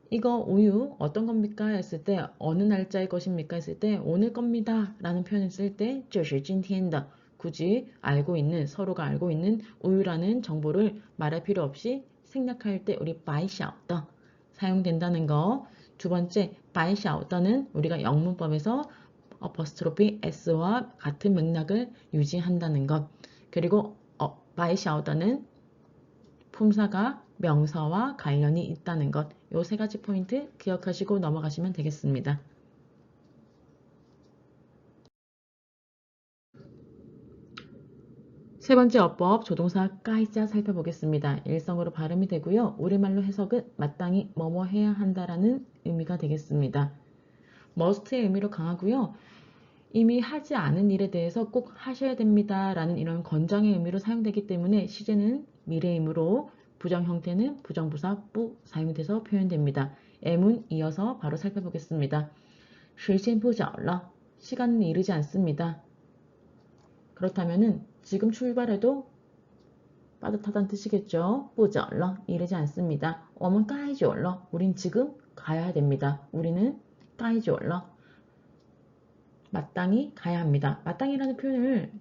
이거 우유 어떤 겁니까? 했을 때 어느 날짜의 것입니까? 했을 때 오늘 겁니다. 라는 표현을 쓸 때 这是今天的 굳이 알고 있는 서로가 알고 있는 우유라는 정보를 말할 필요 없이 생략할 때 우리 白小的 사용된다는 거. 두 번째 白小的는 우리가 영문법에서 어퍼스트로피 S와 같은 맥락을 유지한다는 것. 그리고 바이샤오더는 품사가 명사와 관련이 있다는 것. 요 세 가지 포인트 기억하시고 넘어가시면 되겠습니다. 세 번째 어법 조동사 까이자 살펴보겠습니다. 일성으로 발음이 되고요. 우리말로 해석은 마땅히 뭐뭐 해야 한다라는 의미가 되겠습니다. must의 의미로 강하고요. 이미 하지 않은 일에 대해서 꼭 하셔야 됩니다 라는 이런 권장의 의미로 사용되기 때문에 시제는 미래이므로 부정 형태는 부정부사 뿌 사용돼서 표현됩니다. M은 이어서 바로 살펴보겠습니다. 时间不早了 시간은 이르지 않습니다. 그렇다면은 지금 출발해도 빠듯하다는 뜻이겠죠. 不早了 이르지 않습니다. 我们该走了 우린 지금 가야 됩니다. 우리는 该走了 마땅히 가야 합니다. 마땅히라는 표현을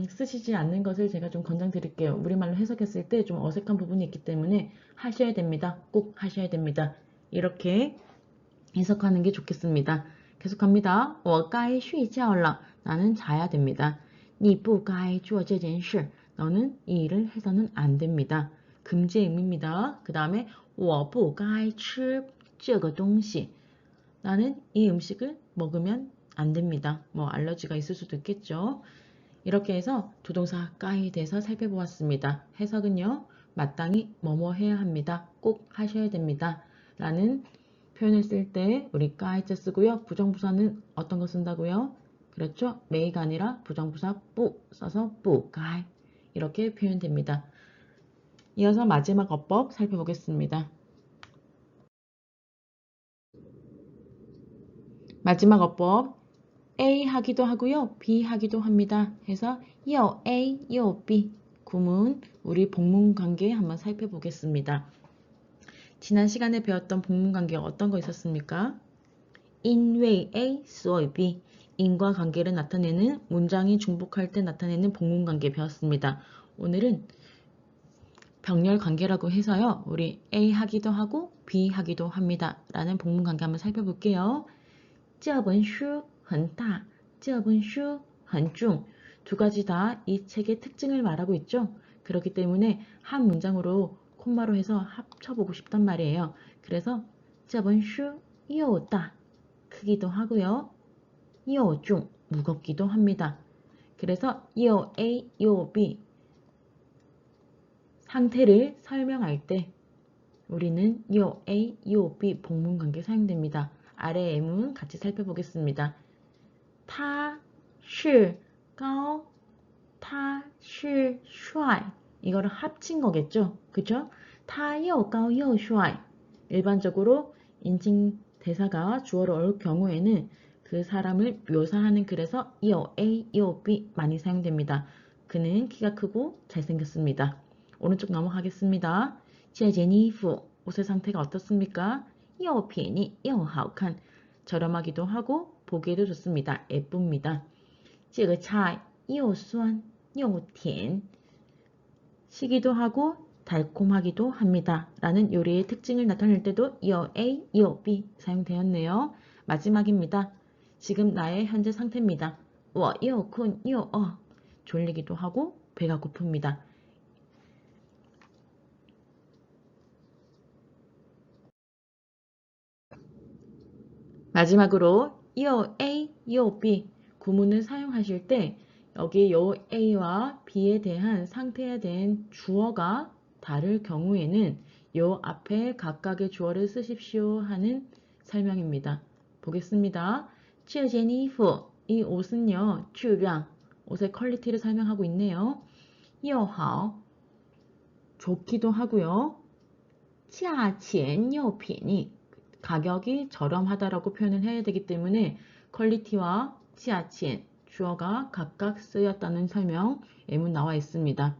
쓰시지 않는 것을 제가 좀 권장드릴게요. 우리말로 해석했을 때 좀 어색한 부분이 있기 때문에 하셔야 됩니다. 꼭 하셔야 됩니다. 이렇게 해석하는 게 좋겠습니다. 계속합니다. 我该睡觉了 나는 자야 됩니다. 你不该做这件事 너는 이 일을 해서는 안 됩니다. 금지의 의미입니다. 그 다음에 我不该吃这个东西 나는 이 음식을 먹으면 안 됩니다. 뭐 알러지가 있을 수도 있겠죠. 이렇게 해서 조동사 까이에 대해서 살펴보았습니다. 해석은요. 마땅히 뭐뭐 해야 합니다. 꼭 하셔야 됩니다. 라는 표현을 쓸 때 우리 까이자 쓰고요. 부정부사는 어떤 거 쓴다고요? 그렇죠? 메이가 아니라 부정부사 뿌 써서 뿌까이 이렇게 표현됩니다. 이어서 마지막 어법 살펴보겠습니다. 마지막 어법 A 하기도 하고요. B 하기도 합니다. 해서 요 A, 요 B 구문 우리 복문 관계 한번 살펴보겠습니다. 지난 시간에 배웠던 복문 관계가 어떤 거 있었습니까? 因为A, 所以B 인과 관계를 나타내는 문장이 중복할 때 나타내는 복문 관계 배웠습니다. 오늘은 병렬 관계라고 해서요. 우리 A 하기도 하고 B 하기도 합니다. 라는 복문 관계 한번 살펴볼게요. 这本书很大, 这本书很重. 두 가지 다 이 책의 특징을 말하고 있죠. 그렇기 때문에 한 문장으로 콤마로 해서 합쳐보고 싶단 말이에요. 그래서 这本书又大 크기도 하고요. 又重 무겁기도 합니다. 그래서 요 A, 요 B 상태를 설명할 때 우리는 요 A, 요 B 복문 관계 사용됩니다. 아래 M은 같이 살펴보겠습니다. 他是高,他是帅 이거를 합친 거겠죠. 그쵸? 他又高又帅 일반적으로 인칭 대사가 주어로 올 경우에는 그 사람을 묘사하는 글에서 요 A, 요 B 많이 사용됩니다. 그는 키가 크고 잘생겼습니다. 오른쪽 넘어가겠습니다. 这件衣服 옷의 상태가 어떻습니까? 又便宜又好看 저렴하기도 하고 보기에도 좋습니다. 예쁩니다. 这个菜又酸又甜 시기도 하고 달콤하기도 합니다. 라는 요리의 특징을 나타낼 때도 요 A, 요 B 사용되었네요. 마지막입니다. 지금 나의 현재 상태입니다. 我又困又饿 졸리기도 하고 배가 고픕니다. 마지막으로 요 A, 요 B 구문을 사용하실 때 여기 요 A와 B에 대한 상태에 대한 주어가 다를 경우에는 요 앞에 각각의 주어를 쓰십시오 하는 설명입니다. 보겠습니다. 这件衣服 이 옷은요, 质量 옷의 퀄리티를 설명하고 있네요. 又好 좋기도 하고요. 价钱又便宜 가격이 저렴하다라고 표현을 해야 되기 때문에 퀄리티와 价钱 주어가 각각 쓰였다는 설명 예문 나와 있습니다.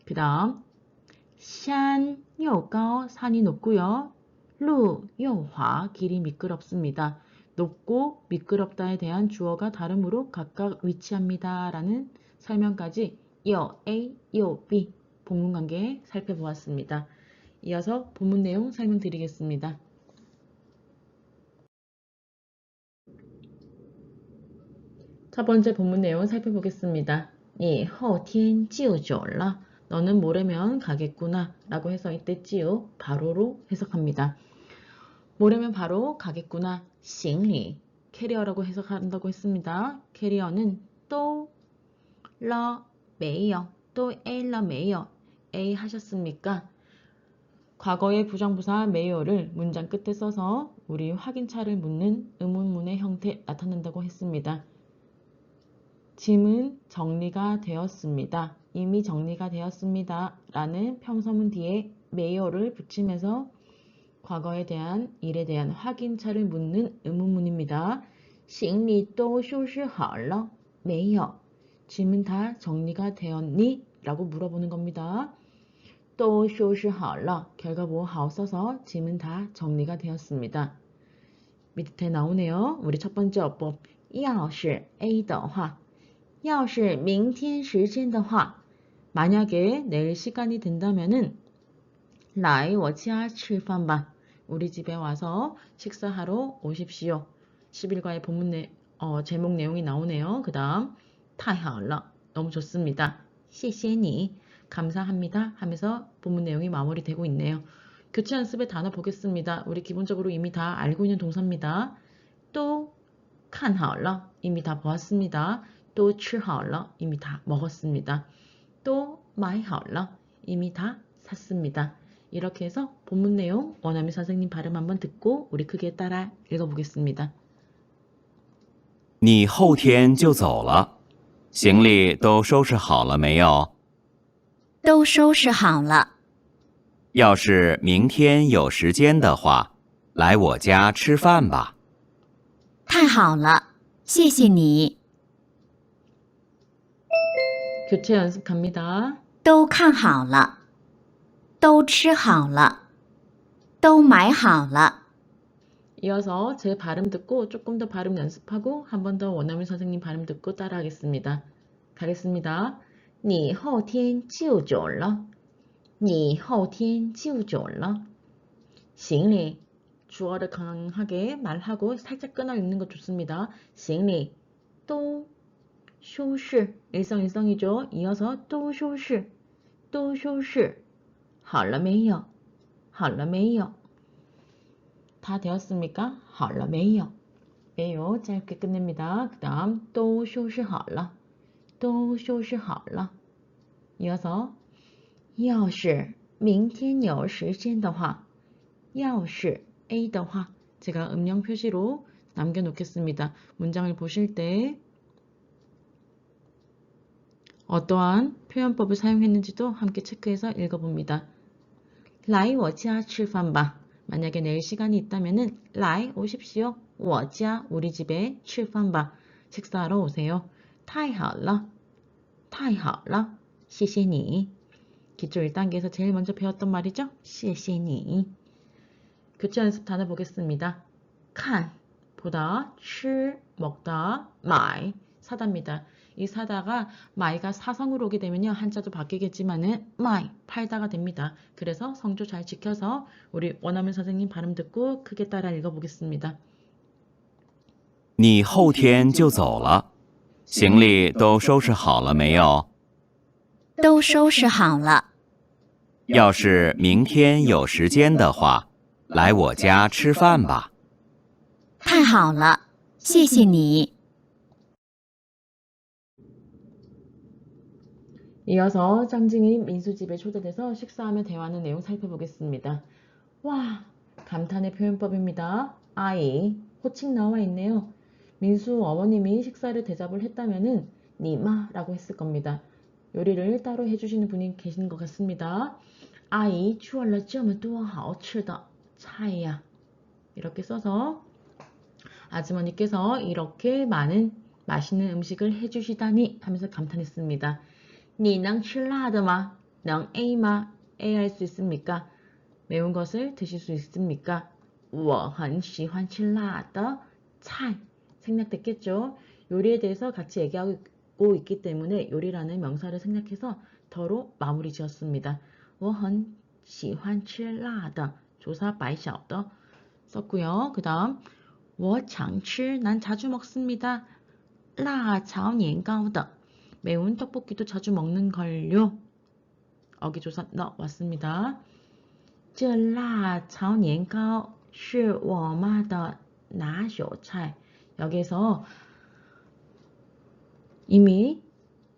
그 다음 山又高 산이 높고요. 路又滑 길이 미끄럽습니다. 높고 미끄럽다에 대한 주어가 다르므로 각각 위치합니다. 라는 설명까지 요 A, 요 B 복문 관계 살펴보았습니다. 이어서 본문 내용 설명드리겠습니다. 첫 번째 본문 내용 살펴보겠습니다. 你后天就走了 너는 모레면 가겠구나 라고 해서 이때지요. 바로로 해석합니다. 모레면 바로 가겠구나. 行李 캐리어라고 해석한다고 했습니다. 캐리어는 또了没有또 A了没有A 하셨습니까? 과거의 부정부사 메요를 문장 끝에 써서 우리 확인차를 묻는 의문문의 형태 나타낸다고 했습니다. 짐은 정리가 되었습니다. 이미 정리가 되었습니다. 라는 평서문 뒤에 메요를 붙이면서 과거에 대한 일에 대한 확인차를 묻는 의문문입니다. 行李都收拾好了没有 짐은 다 정리가 되었니? 라고 물어보는 겁니다. 都收拾好了 결과보 好 써서 짐은 다 정리가 되었습니다. 밑에 나오네요. 우리 첫 번째 어법 要是 A 的话要是明天时间的话 만약에 내일 시간이 된다면은 来我家吃饭吧 우리 집에 와서 식사하러 오십시오. 10일과의 본문 제목 내용이 나오네요. 그 다음 太好了 너무 좋습니다. 谢谢你 감사합니다 하면서 본문 내용이 마무리되고 있네요. 교체 연습의 단어 보겠습니다. 우리 기본적으로 이미 다 알고 있는 동사입니다. 또 看好了 이미 다 보았습니다. 또 吃好了 이미 다 먹었습니다. 또 买好了 이미 다 샀습니다. 이렇게 해서 본문 내용 원어민 선생님 발음 한번 듣고 우리 크게 따라 읽어보겠습니다. 你后天就走了，行李都收拾好了没有？都收拾好了。要是明天有时间的话，来我家吃饭吧。太好了，谢谢你。 교체 연습 갑니다. 都看好了，都吃好了，都买好了。 이어서 제 발음 듣고 조금 더 발음 연습하고 한 번 더 원어민 선생님 발음 듣고 따라하겠습니다. 가겠습니다. 你后天就走了你后天就走了 行李 주어를 강하게 말하고 살짝 끊어 읽는 거 좋습니다. 行李都收拾 일성이죠. 이어서 都收拾都收拾好了没有好了没有 다 되었습니까? 好了没有 매요 짧게 끝냅니다. 그 다음 都收拾好了都收拾好了 이어서 要是明天有时间的话要是 A 的话 제가 음영 표시로 남겨놓겠습니다. 문장을 보실 때 어떠한 표현법을 사용했는지도 함께 체크해서 읽어봅니다. 来我家吃饭吧 만약에 내일 시간이 있다면은 来 오십시오. 我家 우리 집에 吃饭吧 식사하러 오세요. 太好了太好了谢谢你 기초 1단계에서 제일 먼저 배웠던 말이죠. 谢谢你 교체 연습 단어 보겠습니다. 칸 보다 吃 먹다 买 사다입니다. 이 사다가 마이가 사성으로 오게 되면요. 한자도 바뀌겠지만은 마이 팔다가 됩니다. 그래서 성조 잘 지켜서 우리 원어민 선생님 발음 듣고 크게 따라 읽어보겠습니다. 你后天就走了，行李都收拾好了没有？都收拾好了。要是明天有时间的话，来我家吃饭吧。太好了，谢谢你。 이어서 짱징이 민수 집에 초대돼서 식사하며 대화하는 내용 살펴보겠습니다. 와, 감탄의 표현법입니다. 아이, 호칭 나와 있네요. 민수 어머님이 식사를 대접을 했다면은 니마라고 했을 겁니다. 요리를 따로 해주시는 분이 계신 것 같습니다. 아이, 做了这么多好吃的菜呀 이렇게 써서 아주머니께서 이렇게 많은 맛있는 음식을 해주시다니 하면서 감탄했습니다. 你能吃辣的吗? 能 A 吗? A 할 수 있습니까? 매운 것을 드실 수 있습니까? 我很喜欢吃辣的菜 생략됐겠죠? 요리에 대해서 같이 얘기하고 있기 때문에 요리라는 명사를 생략해서 더로 마무리 지었습니다. 我很喜欢吃辣的 조사 白小的 썼고요. 그 다음 我常吃 난 자주 먹습니다. 辣炒年糕的 매운 떡볶이도 자주 먹는 걸요. 어기조사 나왔습니다. 这辣炒年糕是我妈的拿手菜. 여기서 이미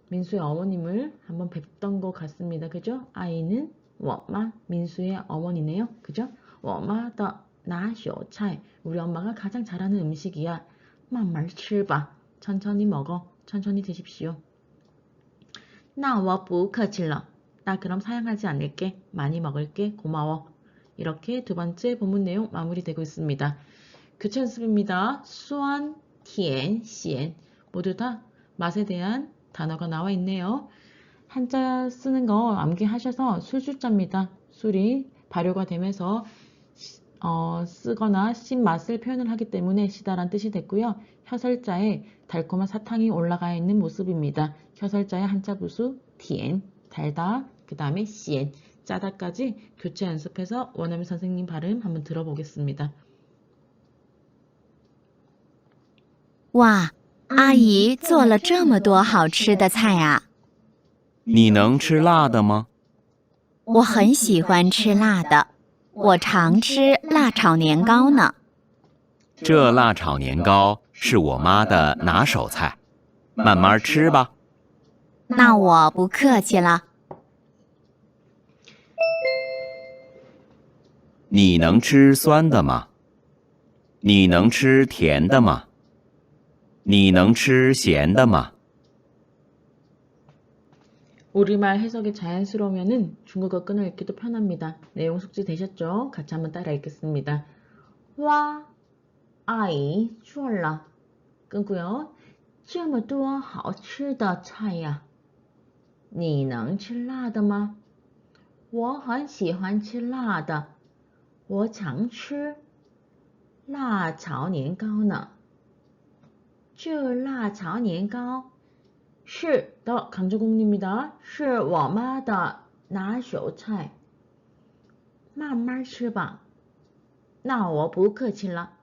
민수의 어머님을 한번 뵙던 것 같습니다. 그죠? 아이는 我妈 민수의 어머니네요. 그죠? 我妈的拿手菜 우리 엄마가 가장 잘하는 음식이야. 慢慢吃吧 천천히 먹어. 천천히 드십시오. 那我不客气了. 나 그럼 사양하지 않을게. 많이 먹을게. 고마워. 이렇게 두 번째 본문 내용 마무리되고 있습니다. 교체 연습입니다. 수완, 티엔, 시엔 모두 다 맛에 대한 단어가 나와 있네요. 한자 쓰는 거 암기하셔서 술주자입니다. 술이 발효가 되면서 쓰거나 신맛을 표현을 하기 때문에 시다란 뜻이 됐고요. 혀설자에 달콤한 사탕이 올라가 있는 모습입니다. 혀설자의 한자 부수 티엔, 달다, 그 다음에 시엔, 짜다까지 교체 연습해서 원어민 선생님 발음 한번 들어보겠습니다. 哇，阿姨做了这么多好吃的菜啊！你能吃辣的吗？我很喜欢吃辣的，我常吃辣炒年糕呢。这辣炒年糕是我妈的拿手菜，慢慢吃吧。那我不客气了。你能吃酸的吗？你能吃甜的吗？你能吃咸的吗？ 우리말 해석이 자연스러우면은 중국어 끊어 읽기도 편합니다. 내용 숙지 되셨죠? 같이 한번 따라 읽겠습니다. 와, 아이, 주얼라. 끊고요. 这么多好吃的菜呀你能吃辣的吗我很喜欢吃辣的我常吃辣炒年糕呢这辣炒年糕是的 강조국입니다. 是我妈的拿手菜慢慢吃吧那我不客气了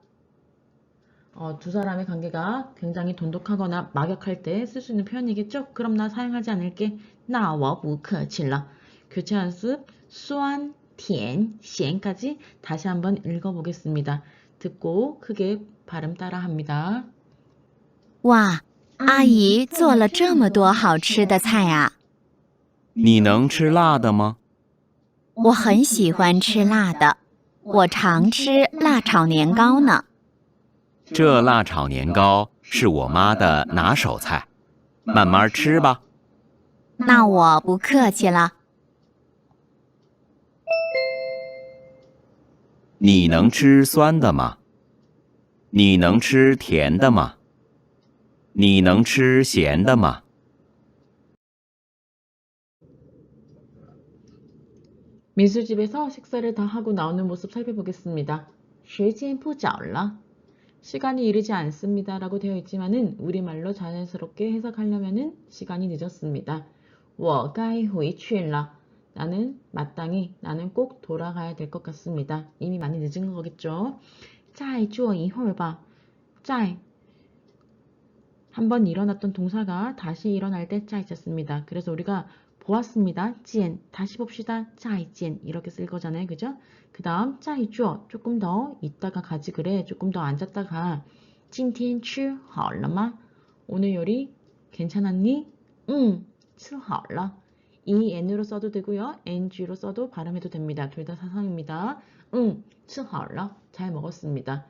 두 사람의 관계가 굉장히 돈독하거나 막역할 때 쓸 수 있는 표현이겠죠? 그럼 나 사용하지 않을게. 那我不客气了 교체 연습, 수완, 티엔, 시엔까지 다시 한번 읽어보겠습니다. 듣고 크게 발음 따라 합니다. 哇，阿姨做了这么多好吃的菜啊！你能吃辣的吗？我很喜欢吃辣的，我常吃辣炒年糕呢。这辣炒年糕是我妈的拿手菜，慢慢吃吧。那我不客气了。你能吃酸的吗？你能吃甜的吗？你能吃咸的吗？ 민수집에서 식사를 다 하고 나오는 모습 살펴보겠습니다. 时间不早了 시간이 이르지 않습니다 라고 되어 있지만은 우리말로 자연스럽게 해석하려면은 시간이 늦었습니다. 我该回去了 나는 마땅히 나는 꼭 돌아가야 될 것 같습니다. 이미 많이 늦은 거겠죠. 再坐一会儿吧 再 한번 일어났던 동사가 다시 일어날 때 짜 있었습니다. 그래서 우리가 보았습니다. 见 다시 봅시다. 再见 이렇게 쓸 거잖아요. 그죠? 그 다음 再坐 조금 더 있다가 가지 그래. 조금 더 앉았다가 今天吃好了吗 오늘 요리 괜찮았니? 吃好了 이 n으로 써도 되고요. ng로 써도 발음해도 됩니다. 둘 다 사성입니다. 吃好了 잘 먹었습니다.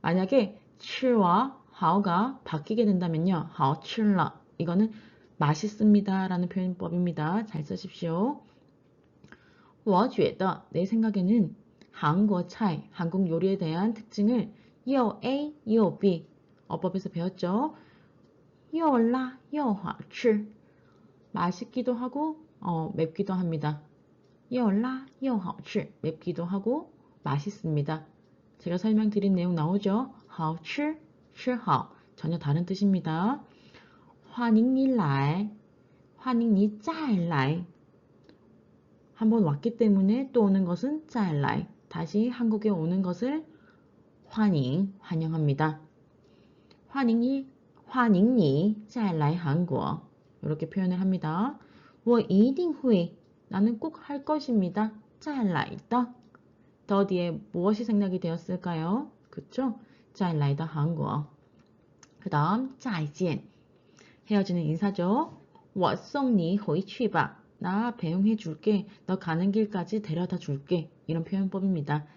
만약에 吃와 好가 바뀌게 된다면요. 好吃了 이거는 맛있습니다 라는 표현법입니다. 잘 쓰십시오. 我觉得 내 생각에는 한국 차이, 한국 요리에 대한 특징을 又 A, 又 B 어법에서 배웠죠. 又辣又好吃 맛있기도 하고 맵기도 합니다. 又辣又好吃 맵기도 하고 맛있습니다. 제가 설명드린 내용 나오죠. 好吃 吃好 전혀 다른 뜻입니다. 欢迎你来欢迎你再来 한번 왔기 때문에 또 오는 것은 再来 다시 한국에 오는 것을 欢迎 환영합니다. 欢迎你再来韩国 이렇게 표현을 합니다. 我一定会 나는 꼭 할 것입니다. 再来的. 더 뒤에 무엇이 생략이 되었을까요? 그쵸? 再来的 한국어. 그 다음 再见. 헤어지는 인사죠. 我送你回去吧. 나 배웅해 줄게. 너 가는 길까지 데려다 줄게. 이런 표현법입니다.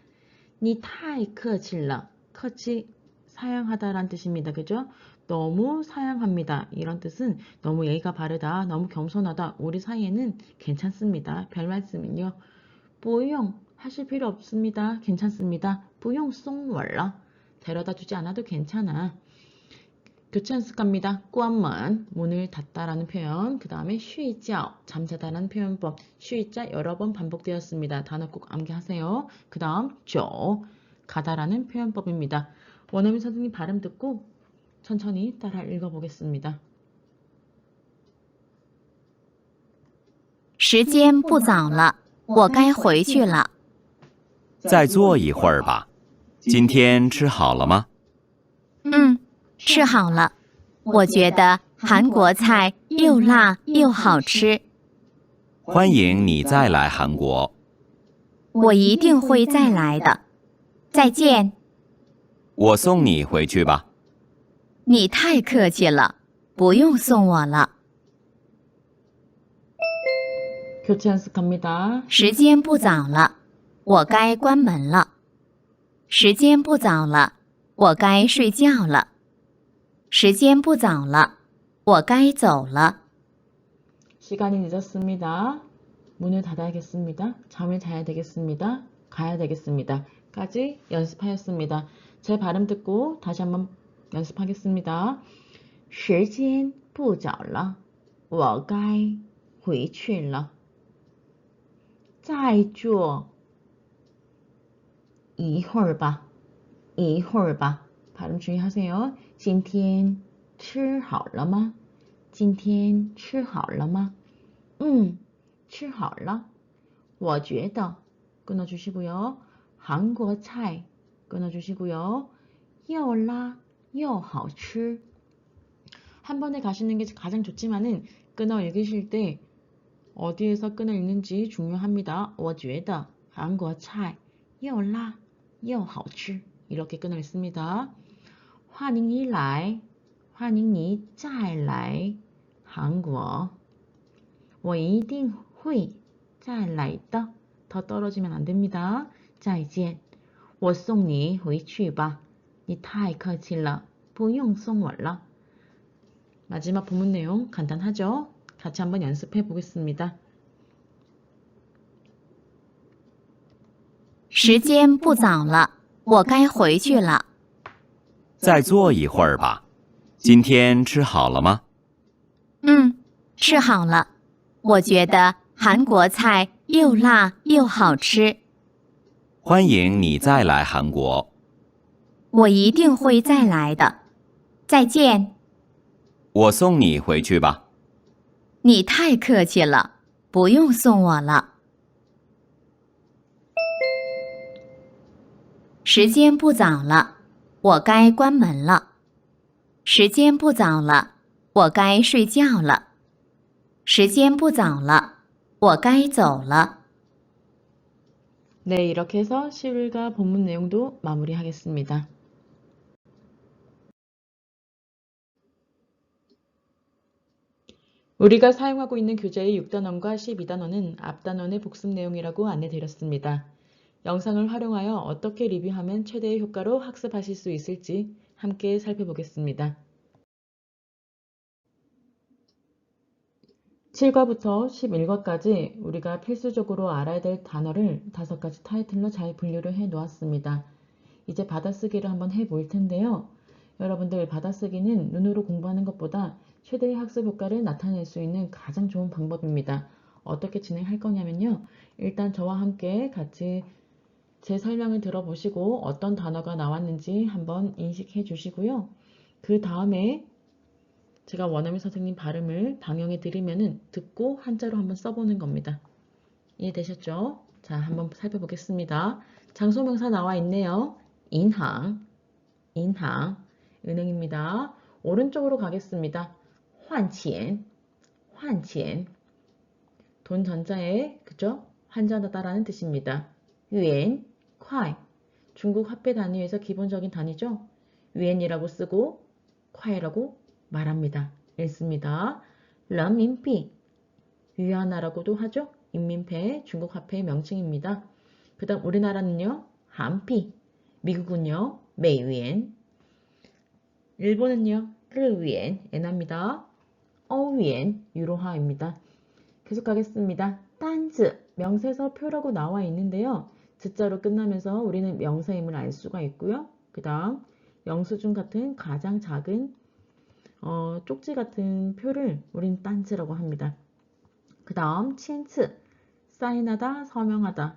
你太客气了. 客气 사양하다란 뜻입니다. 그죠? 너무 사양합니다. 이런 뜻은 너무 예의가 바르다, 너무 겸손하다. 우리 사이에는 괜찮습니다. 별 말씀은요. 不用 하실 필요 없습니다. 괜찮습니다. 不用送我了. 데려다 주지 않아도 괜찮아. 교체 연습갑니다. 关门 문을 닫다라는 표현. 그 다음에 睡觉 잠자다라는 표현법. 睡觉 여러 번 반복되었습니다. 단어 꼭 암기하세요. 그 다음 走 가다라는 표현법입니다. 원어민 선생님 발음 듣고 천천히 따라 읽어보겠습니다. 时间不早了，我该回去了。再坐一会儿吧。今天吃好了吗？嗯，吃好了。我觉得韩国菜又辣又好吃。欢迎你再来韩国。我一定会再来的。再见。我送你回去吧。你太客气了，不用送我了。 교체 연습합니다. 时间不早了，我该关门了。时间不早了，我该睡觉了。时间不早了，我该走了。 시간이 늦었습니다. 문을 닫아야겠습니다. 잠을 자야 되겠습니다. 가야 되겠습니다. 까지 연습하였습니다. 제 발음 듣고 다시 한번 연습하겠습니다. 时间不早了，我该回去了。再坐一会儿吧，一会儿吧. 발음 주의하세요. 今天吃好了吗？今天吃好了吗？吃好了。我觉得 끊어주시고요. 한국菜 끊어주시고요. 又辣又好吃. 한 번에 가시는 게 가장 좋지만은 끊어 읽으실 때 어디에서 끊어 읽는지 중요합니다. 我觉得韩国菜又辣又好吃. 이렇게 끊어 읽습니다. 欢迎你来，欢迎你再来韩国。我一定会再来的. 더 떨어지면 안 됩니다. 再见，我送你回去吧。你太客气了，不用送我了。 마지막 부문 내용 간단하죠? 같이 한번 연습해 보겠습니다. 时间不早了，我该回去了。再坐一会儿吧。今天吃好了吗？吃好了。我觉得韩国菜又辣又好吃。欢迎你再来韩国。我一定会再来的。再见。我送你回去吧。你太客气了，不用送我了。时间不早了，我该关门了。时间不早了，我该睡觉了。时间不早了，我该走了。 네, 이렇게 해서 시율과 본문 내용도 마무리하겠습니다. 우리가 사용하고 있는 교재의 6단원과 12단원은 앞단원의 복습 내용이라고 안내드렸습니다. 영상을 활용하여 어떻게 리뷰하면 최대의 효과로 학습하실 수 있을지 함께 살펴보겠습니다. 7과부터 11과까지 우리가 필수적으로 알아야 될 단어를 5가지 타이틀로 잘 분류를 해 놓았습니다. 이제 받아쓰기를 한번 해볼 텐데요. 여러분들 받아쓰기는 눈으로 공부하는 것보다 최대의 학습 효과를 나타낼 수 있는 가장 좋은 방법입니다. 어떻게 진행할 거냐면요. 일단 저와 함께 같이 제 설명을 들어보시고 어떤 단어가 나왔는지 한번 인식해 주시고요. 그 다음에 제가 원어민 선생님 발음을 방영해 드리면은 듣고 한자로 한번 써보는 겁니다. 이해되셨죠? 자, 한번 살펴보겠습니다. 장소명사 나와 있네요. 인항, 인항, 은행입니다. 오른쪽으로 가겠습니다. 환첸, 환첸. 돈 전자에 그죠? 환전하다라는 뜻입니다. 유엔, 콰이. 중국 화폐 단위에서 기본적인 단위죠. 유엔이라고 쓰고 콰이라고 말합니다. 읽습니다. 런민비. 위안화라고도 하죠. 인민폐 중국 화폐의 명칭입니다. 그 다음 우리나라는요. 한피. 미국은요. 메이위엔. 일본은요. 르위엔. 엔화입니다. 어위엔. 유로화입니다. 계속 가겠습니다. 딴즈. 명사에서 표라고 나와 있는데요. 즈자로 끝나면서 우리는 명사임을 알 수가 있고요. 그 다음 영수증 같은 가장 작은 쪽지 같은 표를 우리는 딴즈라고 합니다. 그 다음 첸츠. 사인하다, 서명하다.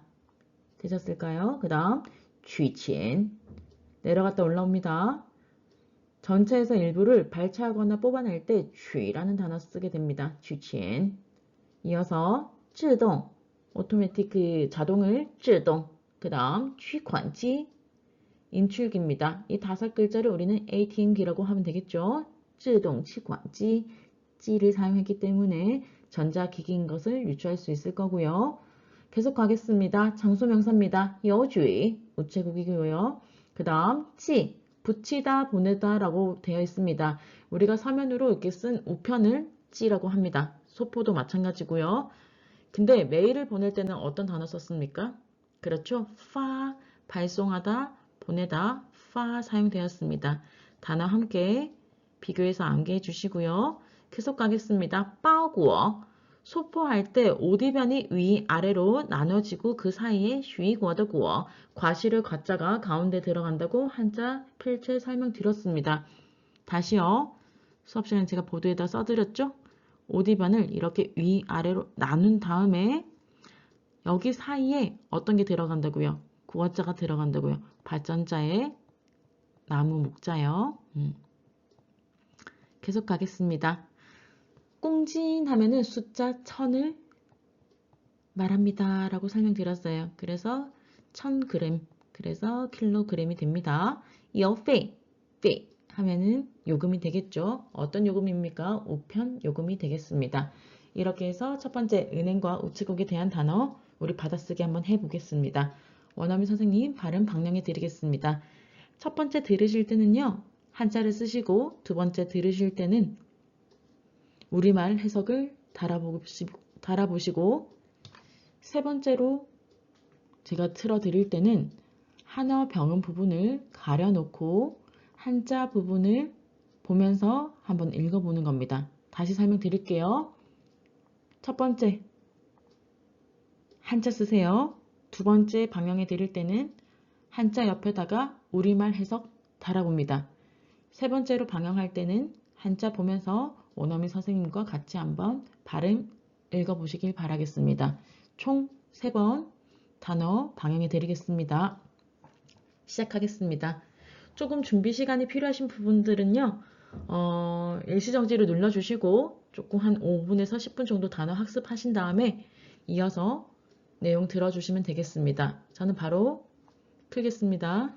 되셨을까요? 그 다음 취첸. 내려갔다 올라옵니다. 전체에서 일부를 발차하거나 뽑아낼 때 취라는 단어 쓰게 됩니다. 취첸. 이어서 自动. 오토매틱 그 자동을 自动. 그 다음 취관지. 인출기입니다. 이 5글자를 우리는 ATM기라고 하면 되겠죠. 自动 취관지. 찌를 사용했기 때문에 전자기기인 것을 유추할 수 있을 거고요. 계속 가겠습니다. 장소명사입니다. 여주의, 우체국이고요. 그 다음 찌, 붙이다, 보내다 라고 되어 있습니다. 우리가 서면으로 이렇게 쓴 우편을 찌라고 합니다. 소포도 마찬가지고요. 근데 메일을 보낼 때는 어떤 단어 썼습니까? 그렇죠. 파, 발송하다, 보내다, 파 사용되었습니다. 단어 함께 비교해서 암기해 주시고요. 계속 가겠습니다. 빠구어. 소포할 때 오디변이 위아래로 나눠지고 그 사이에 쉬구어더구어. 과실을 과자가 가운데 들어간다고 한자 필체 설명드렸습니다. 다시요. 수업 시간에 제가 보도에다 써드렸죠? 오디변을 이렇게 위아래로 나눈 다음에 여기 사이에 어떤 게 들어간다고요? 구어자가 들어간다고요. 발전자에 나무 목자요. 계속 가겠습니다. 꽁진 하면은 숫자 1000을 말합니다. 라고 설명드렸어요. 그래서 1000g, 그래서 킬로그램이 됩니다. 여페, 페 하면은 요금이 되겠죠. 어떤 요금입니까? 우편 요금이 되겠습니다. 이렇게 해서 첫 번째 은행과 우체국에 대한 단어 우리 받아쓰기 한번 해보겠습니다. 원어민 선생님 발음 방영해 드리겠습니다. 첫 번째 들으실 때는요. 한자를 쓰시고 두 번째 들으실 때는 우리말 해석을 달아보시고 세 번째로 제가 틀어드릴 때는 한어 병음 부분을 가려놓고 한자 부분을 보면서 한번 읽어보는 겁니다. 다시 설명드릴게요. 첫 번째, 한자 쓰세요. 두 번째 방영해 드릴 때는 한자 옆에다가 우리말 해석 달아봅니다. 세 번째로 방영할 때는 한자 보면서 원어민 선생님과 같이 한번 발음 읽어보시길 바라겠습니다. 총 3번 단어 방영해 드리겠습니다. 시작하겠습니다. 조금 준비 시간이 필요하신 부분들은요. 일시정지를 눌러주시고 조금 한 5분에서 10분 정도 단어 학습하신 다음에 이어서 내용 들어주시면 되겠습니다. 저는 바로 풀겠습니다.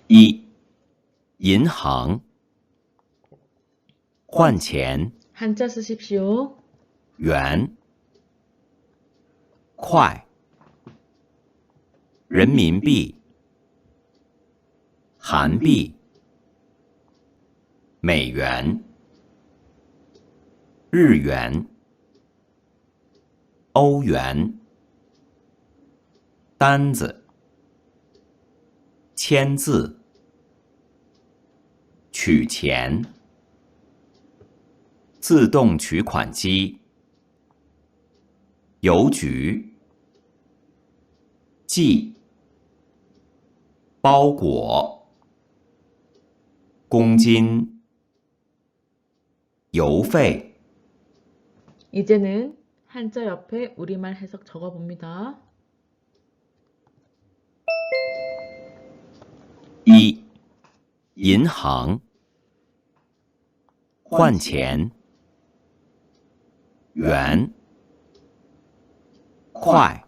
一、银行换钱 한자 쓰십시오. 元快人民币韩币美元日元欧元单子签字取钱自动取款机邮局寄包裹公斤邮费 이제는 한자 옆에 우리말 해석 적어봅니다. 一、银行换钱元快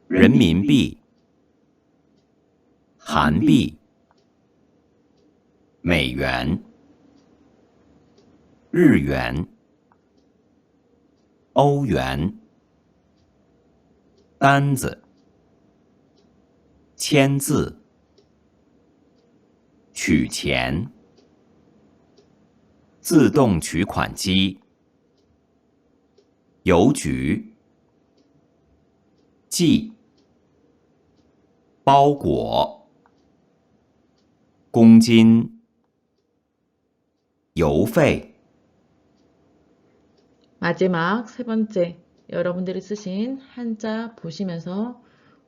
人民币韩币美元日元、欧元、单子、签字、取钱、自动取款机、邮局、寄、包裹、公斤、邮费。 마지막 세 번째, 여러분들이 쓰신 한자 보시면서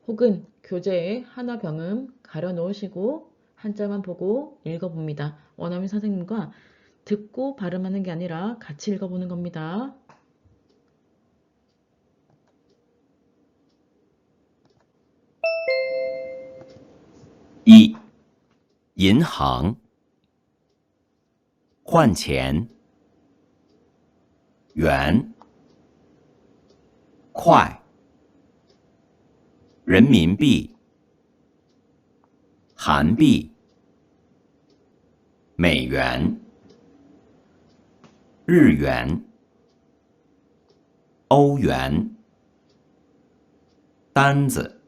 혹은 교재에 한화 병음 가려 놓으시고 한자만 보고 읽어봅니다. 원어민 선생님과 듣고 발음하는 게 아니라 같이 읽어보는 겁니다. 一、银行，换钱，元，快，人民币，韩币，美元，日元，欧元，单子，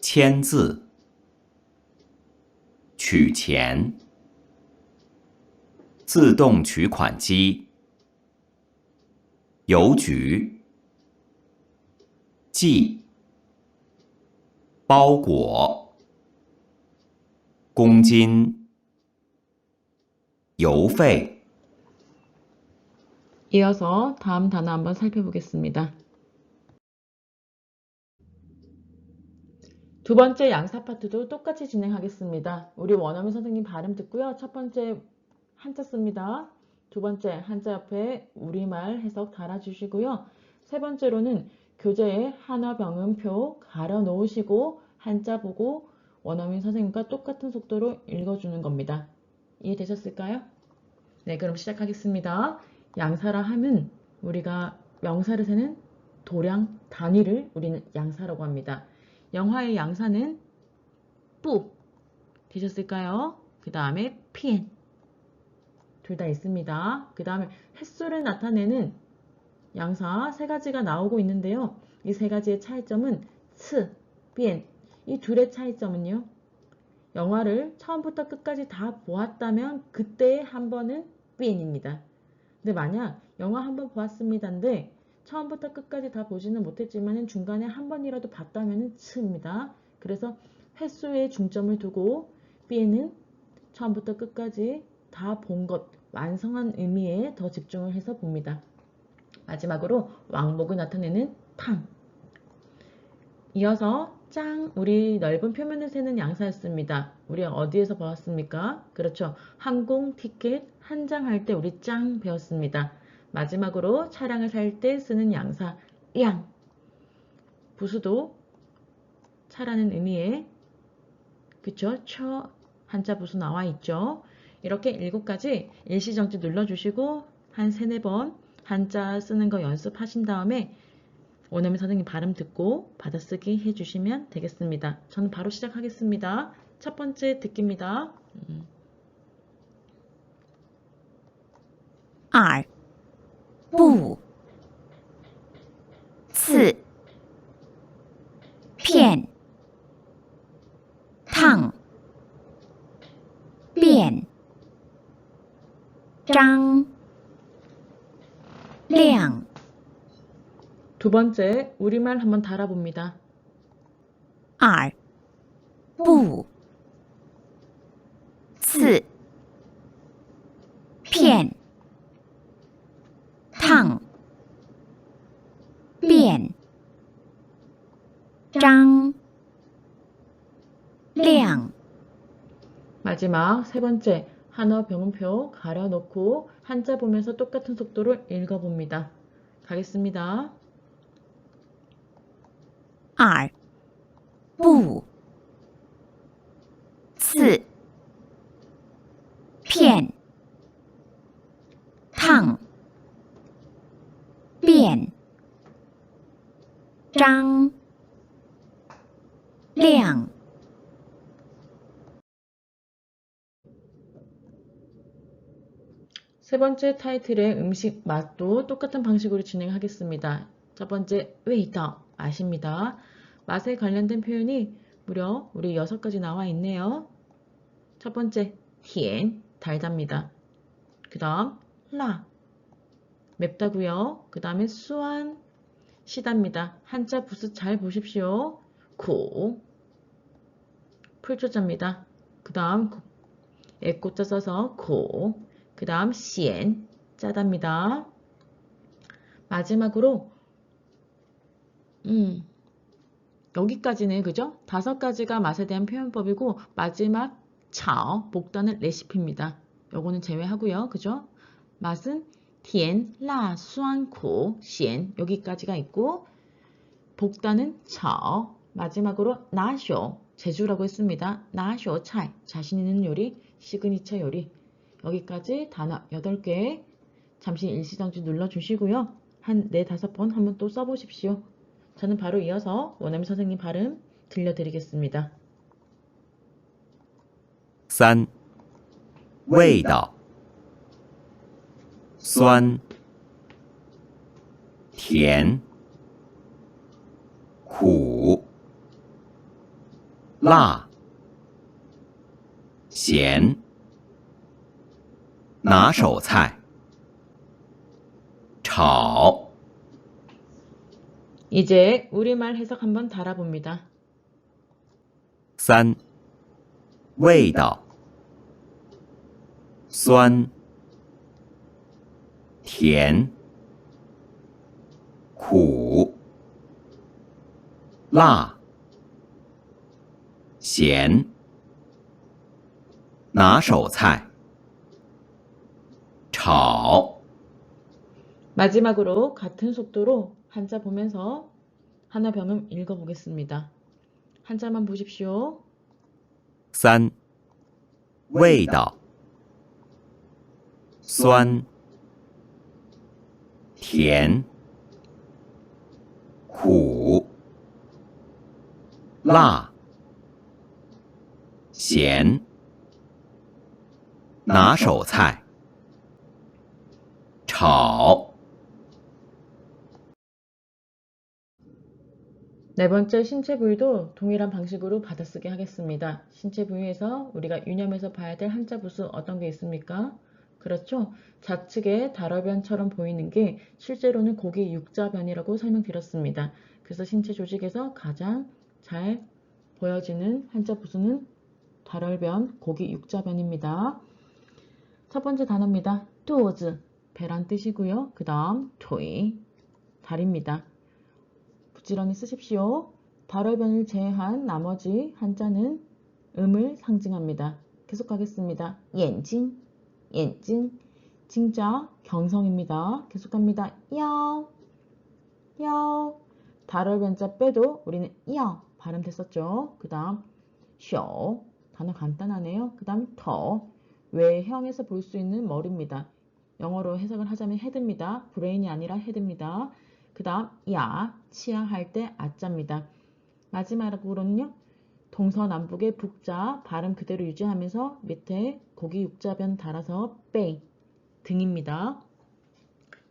签字，取钱，自动取款机，邮局，寄，包裹，公斤，邮费。 이어서 다음 단어 한번 살펴보겠습니다. 두 번째 양사 파트도 똑같이 진행하겠습니다. 우리 원어민 선생님 발음 듣고요. 첫 번째 한자 씁니다. 두 번째 한자 옆에 우리말 해석 달아주시고요. 세 번째로는 교재에 한화 병음표 가려 놓으시고 한자 보고 원어민 선생님과 똑같은 속도로 읽어주는 겁니다. 이해되셨을까요? 네, 그럼 시작하겠습니다. 양사라 함은 우리가 명사를 세는 도량 단위를 우리는 양사라고 합니다. 영화의 양사는 뿌 되셨을까요? 그 다음에 피엔 둘 다 있습니다. 그 다음에 횟수를 나타내는 양사 세 가지가 나오고 있는데요. 이 세 가지의 차이점은 츠, 비엔 이 둘의 차이점은요. 영화를 처음부터 끝까지 다 보았다면 그때 한 번은 비엔입니다. 근데 만약 영화 한 번 보았습니다인데 처음부터 끝까지 다 보지는 못했지만 중간에 한 번이라도 봤다면 츠입니다. 그래서 횟수에 중점을 두고 B에는 처음부터 끝까지 다 본 것, 완성한 의미에 더 집중을 해서 봅니다. 마지막으로 왕복을 나타내는 탕. 이어서 짱, 우리 넓은 표면을 세는 양사였습니다. 우리 어디에서 보았습니까? 그렇죠. 항공 티켓 한 장 할 때 우리 짱 배웠습니다. 마지막으로 차량을 살 때 쓰는 양사 양. 부수도 차라는 의미의 그쵸? 처 한자 부수 나와 있죠. 이렇게 7가지 일시정지 눌러주시고 한 3-4번 한자 쓰는 거 연습하신 다음에 원어민 선생님 발음 듣고 받아쓰기 해주시면 되겠습니다. 저는 바로 시작하겠습니다. 첫 번째 듣기입니다. 二不刺片烫变张亮 두 번째 우리말 한번 달아봅니다. 二不刺片烫变张亮 마지막 세 번째 한어 병음표 가려놓고 한자 보면서 똑같은 속도로 읽어봅니다. 가겠습니다. 二不刺片烫变张亮 세 세 번째 타이틀의 음식 맛도 똑같은 방식으로 진행하겠습니다. 첫 번째, 味道, 맛입니다. 맛에 관련된 표현이 무려 우리 6가지 나와 있네요. 첫 번째, 甜, 달답니다. 그 다음, 辣, 맵다고요. 그 다음에 酸, 시답니다. 한자 부스 잘 보십시오. 苦, 풀조자입니다. 그 다음, 애꽃자 써서 苦, 그 다음, 咸, 짜답니다. 마지막으로 여기까지는 그죠? 5가지가 맛에 대한 표현법이고 마지막 차오, 복단은 레시피입니다. 요거는 제외하고요. 그죠? 맛은 甜, 辣, 酸, 苦, 咸 여기까지가 있고 복단은 차오, 마지막으로 나쇼, 제주라고 했습니다. 나쇼 차이, 자신 있는 요리, 시그니처 요리 여기까지 단어 8개 잠시 일시정지 눌러주시고요. 한 4-5번 한번 또 써보십시오. 저는 바로 이어서 원어민 선생님 발음 들려드리겠습니다. 3. 味道酸甜苦辣咸拿手菜炒 이제 우리말 해석 한번 달아봅니다. 3. 味道酸甜苦辣咸拿手菜炒 마지막으로 같은 속도로 한자 보면서 하나 병음 읽어보겠습니다. 한자만 보십시오. 3. 味道酸甜苦辣咸拿手菜炒 네 번째 신체 부위도 동일한 방식으로 받아쓰기 하겠습니다. 신체 부위에서 우리가 유념해서 봐야 될 한자 부수 어떤 게 있습니까? 그렇죠. 좌측에 달어변처럼 보이는 게 실제로는 고기 육자변이라고 설명드렸습니다. 그래서 신체 조직에서 가장 잘 보여지는 한자 부수는 달얼변, 고기 육자변입니다. 첫 번째 단어입니다. 肚子, 배란 뜻이고요. 그 다음 腿, 다리입니다. 부지런히 쓰십시오. 달어변을 제외한 나머지 한자는 음을 상징합니다. 계속 가겠습니다. 眼睛, 眼睛, 징자 경성입니다. 계속합니다. 腰, 腰, 달어변자 빼도 우리는 腰 발음됐었죠. 그 다음 手, 단어 간단하네요. 그 다음 头, 외형에서 볼 수 있는 머리입니다. 영어로 해석을 하자면 헤드입니다. 브레인이 아니라 헤드입니다. 그 다음 야, 치아 할 때 아자입니다. 마지막으로는요. 동서남북의 북자 발음 그대로 유지하면서 밑에 고기 육자변 달아서 빼, 등입니다.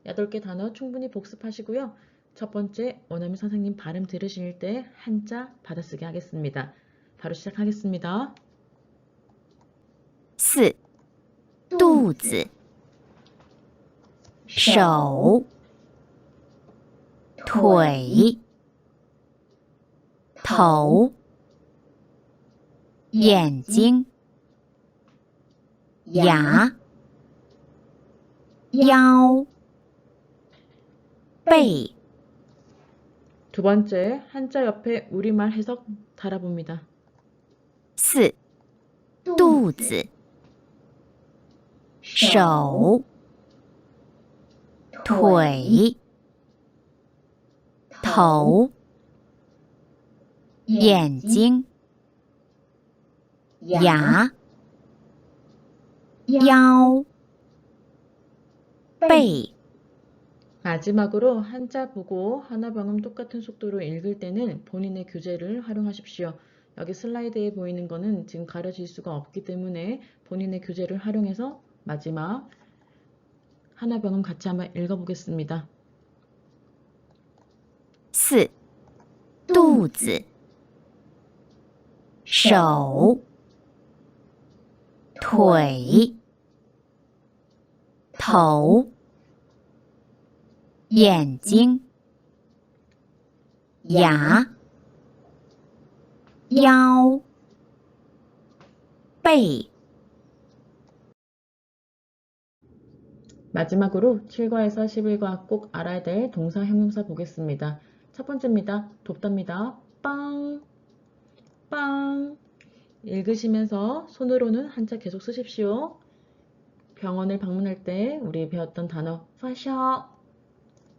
8개 단어 충분히 복습하시고요. 첫 번째 원어민 선생님 발음 들으실 때 한자 받아쓰기 하겠습니다. 바로 시작하겠습니다. 4. 肚子手腿头眼睛牙腰背 두 번째 한자 옆에 우리말 해석 달아봅니다. 4. 肚子手腿头眼睛牙腰背 마지막으로 한자 보고 하나 방음 똑같은 속도로 읽을 때는 본인의 교재를 활용하십시오. 여기 슬라이드에 보이는 거는 지금 가려질 수가 없기 때문에 본인의 교재를 활용해서 마지막 하나 병음 같이 한번 읽어보겠습니다. 4. 肚子手腿头眼睛牙腰背 마지막으로 7과에서 11과 꼭 알아야 될 동사 형용사 보겠습니다. 첫 번째입니다. 돕답니다. 빵, 빵. 읽으시면서 손으로는 한자 계속 쓰십시오. 병원을 방문할 때 우리 배웠던 단어 파샤,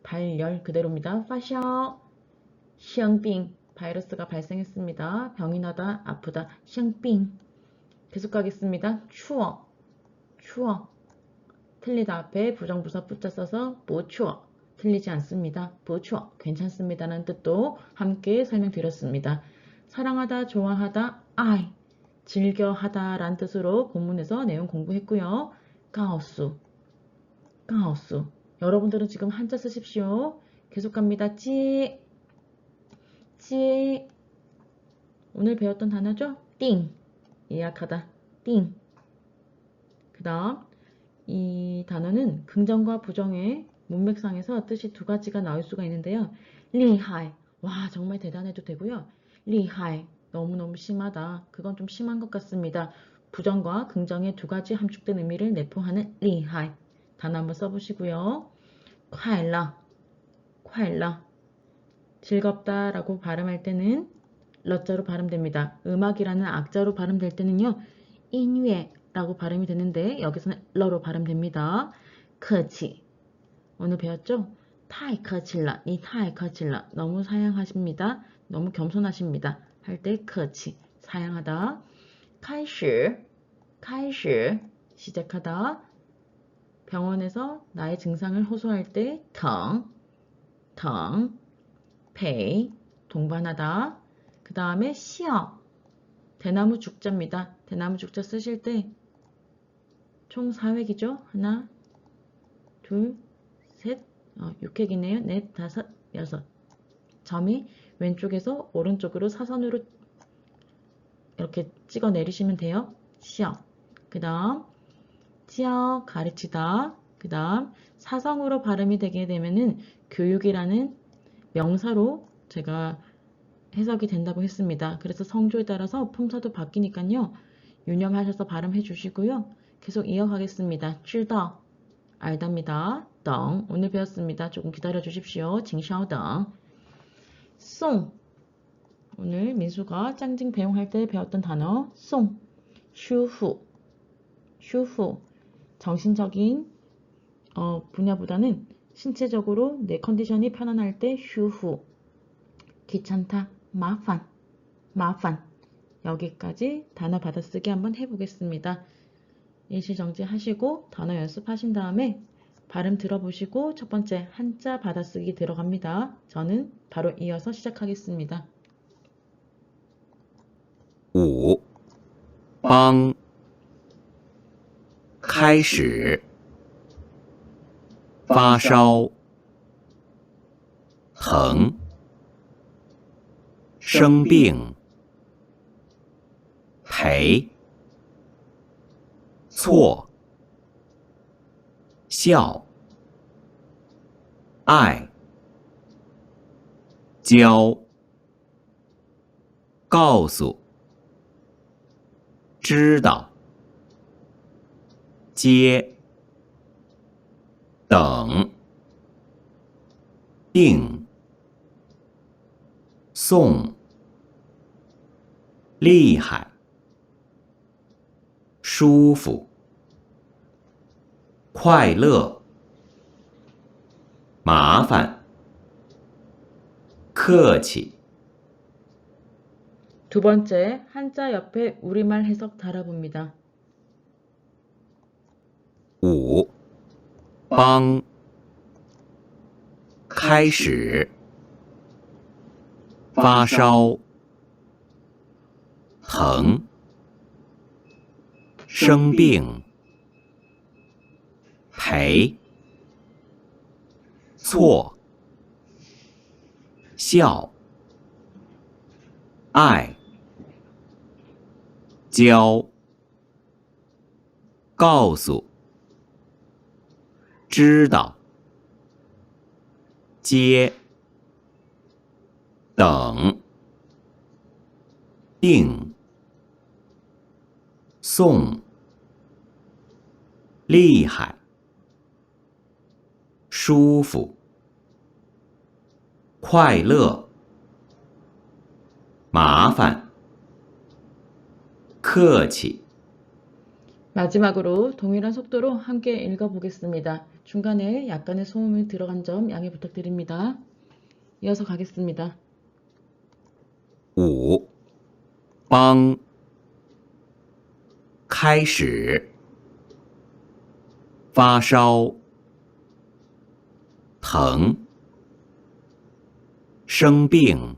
발열 그대로입니다. 파샤, 시앙빙, 바이러스가 발생했습니다. 병이 나다, 아프다, 시앙빙. 계속 가겠습니다. 추워, 추워. 틀리다 앞에 부정부사 뿌자 써서 보추어 틀리지 않습니다. 보추어 괜찮습니다라는 뜻도 함께 설명드렸습니다. 사랑하다, 좋아하다, 아이 즐겨하다 라는 뜻으로 본문에서 내용 공부했고요. 까오수, 까오수 여러분들은 지금 한자 쓰십시오. 계속 갑니다. 찌, 찌 오늘 배웠던 단어죠? 띵 예약하다, 띵. 그 다음 이 단어는 긍정과 부정의 문맥상에서 뜻이 두 가지가 나올 수가 있는데요. 리하이, 와 정말 대단해도 되고요. 리하이, 너무너무 심하다. 그건 좀 심한 것 같습니다. 부정과 긍정의 두 가지 함축된 의미를 내포하는 리하이. 단어 한번 써보시고요. 콰일러, 콰일러. 즐겁다 라고 발음할 때는 러자로 발음됩니다. 음악이라는 악자로 발음될 때는요. 인유에 라고 발음이 되는데 여기서는 러로 발음됩니다. 커치 오늘 배웠죠? 타이 커칠라, 니 타이 커칠라 너무 사양하십니다. 너무 겸손하십니다. 할 때 커치 사양하다. 카이시, 카이시 시작하다. 병원에서 나의 증상을 호소할 때 텅, 텅, 페이 동반하다. 그 다음에 시어 대나무 죽자입니다. 대나무 죽자 쓰실 때 총 4획이죠. 하나, 둘, 셋, 6획이네요. 넷, 다섯, 여섯. 점이 왼쪽에서 오른쪽으로 사선으로 이렇게 찍어 내리시면 돼요. 시어. 그 다음 지어 가르치다. 그 다음 사성으로 발음이 되게 되면은 교육이라는 명사로 제가 해석이 된다고 했습니다. 그래서 성조에 따라서 품사도 바뀌니까요. 유념하셔서 발음해 주시고요. 계속 이어가겠습니다. 知道 알답니다. 等 오늘 배웠습니다. 조금 기다려 주십시오. 请稍等 송 오늘 민수가 짱징 배웅할 때 배웠던 단어 송 슈후 슈후 정신적인 분야보다는 신체적으로 내 컨디션이 편안할 때 슈후 귀찮다 마판 마판 여기까지 단어 받아쓰기 한번 해보겠습니다. 일시정지 하시고 단어 연습하신 다음에 발음 들어보시고 첫 번째 한자 받아쓰기 들어갑니다. 저는 바로 이어서 시작하겠습니다. 5. 帮开始发烧疼生病赔错笑爱教告诉知道接等定送厉害舒服快乐麻烦客气 두 번째 한자 옆에 우리말 해석 달아봅니다. 5. 帮开始发烧疼生病赔错、笑、爱、教、告诉、知道、接、等、定、送、厉害、舒服、快乐、麻烦、客气。 마지막으로 동일한 속도로 함께 읽어보겠습니다. 중간에 약간의 소음이 들어간 점 양해 부탁드립니다. 이어서 가겠습니다. 5. 帮开始发烧疼生病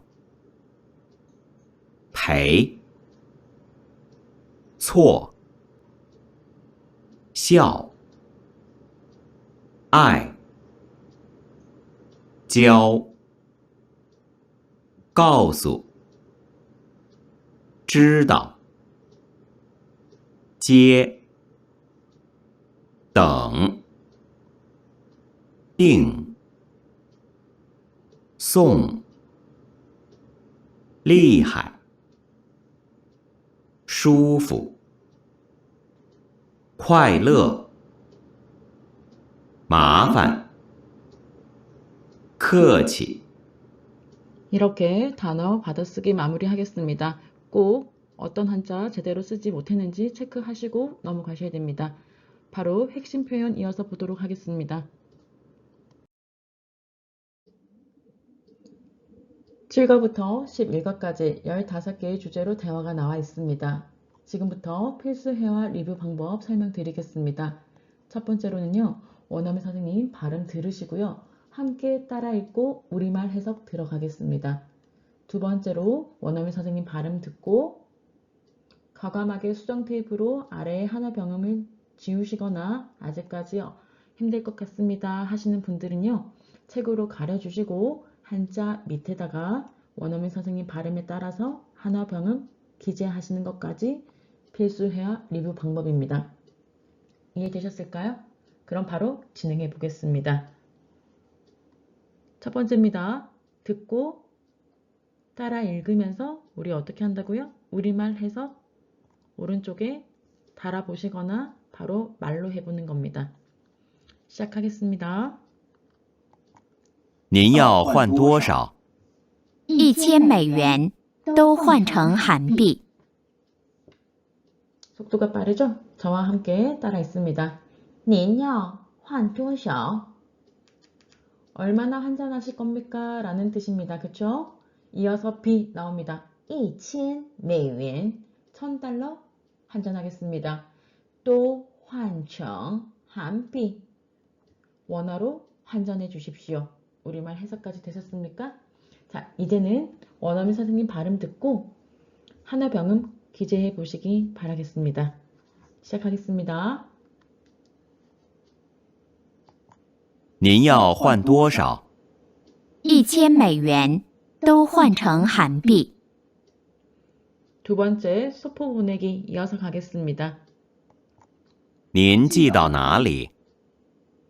赔错笑爱教告诉知道接等定送厉害舒服快乐麻烦客气 이렇게 단어 받아쓰기 마무리하겠습니다. 꼭 어떤 한자 제대로 쓰지 못했는지 체크하시고 넘어가셔야 됩니다. 바로 핵심 표현 이어서 보도록 하겠습니다. 7과부터 11과까지 15개의 주제로 대화가 나와 있습니다. 지금부터 필수회화 리뷰 방법 설명드리겠습니다. 첫 번째로는요, 원어민 선생님 발음 들으시고요. 함께 따라 읽고 우리말 해석 들어가겠습니다. 두 번째로 원어민 선생님 발음 듣고 과감하게 수정 테이프로 아래의 한어 병음을 지우시거나 아직까지 힘들 것 같습니다 하시는 분들은요, 책으로 가려주시고 한자 밑에다가 원어민 선생님 발음에 따라서 한어 병음 기재하시는 것까지 필수회화 리뷰 방법입니다. 이해되셨을까요? 그럼 바로 진행해 보겠습니다. 첫 번째입니다. 듣고 따라 읽으면서 우리 어떻게 한다고요? 우리말 해석 오른쪽에 달아보시거나 바로 말로 해보는 겁니다. 시작하겠습니다. 您要换多少1000美元都换成韩币。 속도가 빠르죠? 저와 함께 따라 있습니다. 您要换多少? 얼마나 환전하실 겁니까? 라는 뜻입니다. 그쵸? 이어서 비 나옵니다. 1000美元 $1000 환전하겠습니다. 또 환청 한비 원화로 환전해 주십시오. 우리말 해석까지 되셨습니까? 자, 이제는 원어민 선생님 발음 듣고 한어 병음 기재해 보시기 바라겠습니다. 시작하겠습니다. 您要换多少1000美元都换成韩币。 두 번째 소포 보내기 이어서 가겠습니다. 您寄到哪里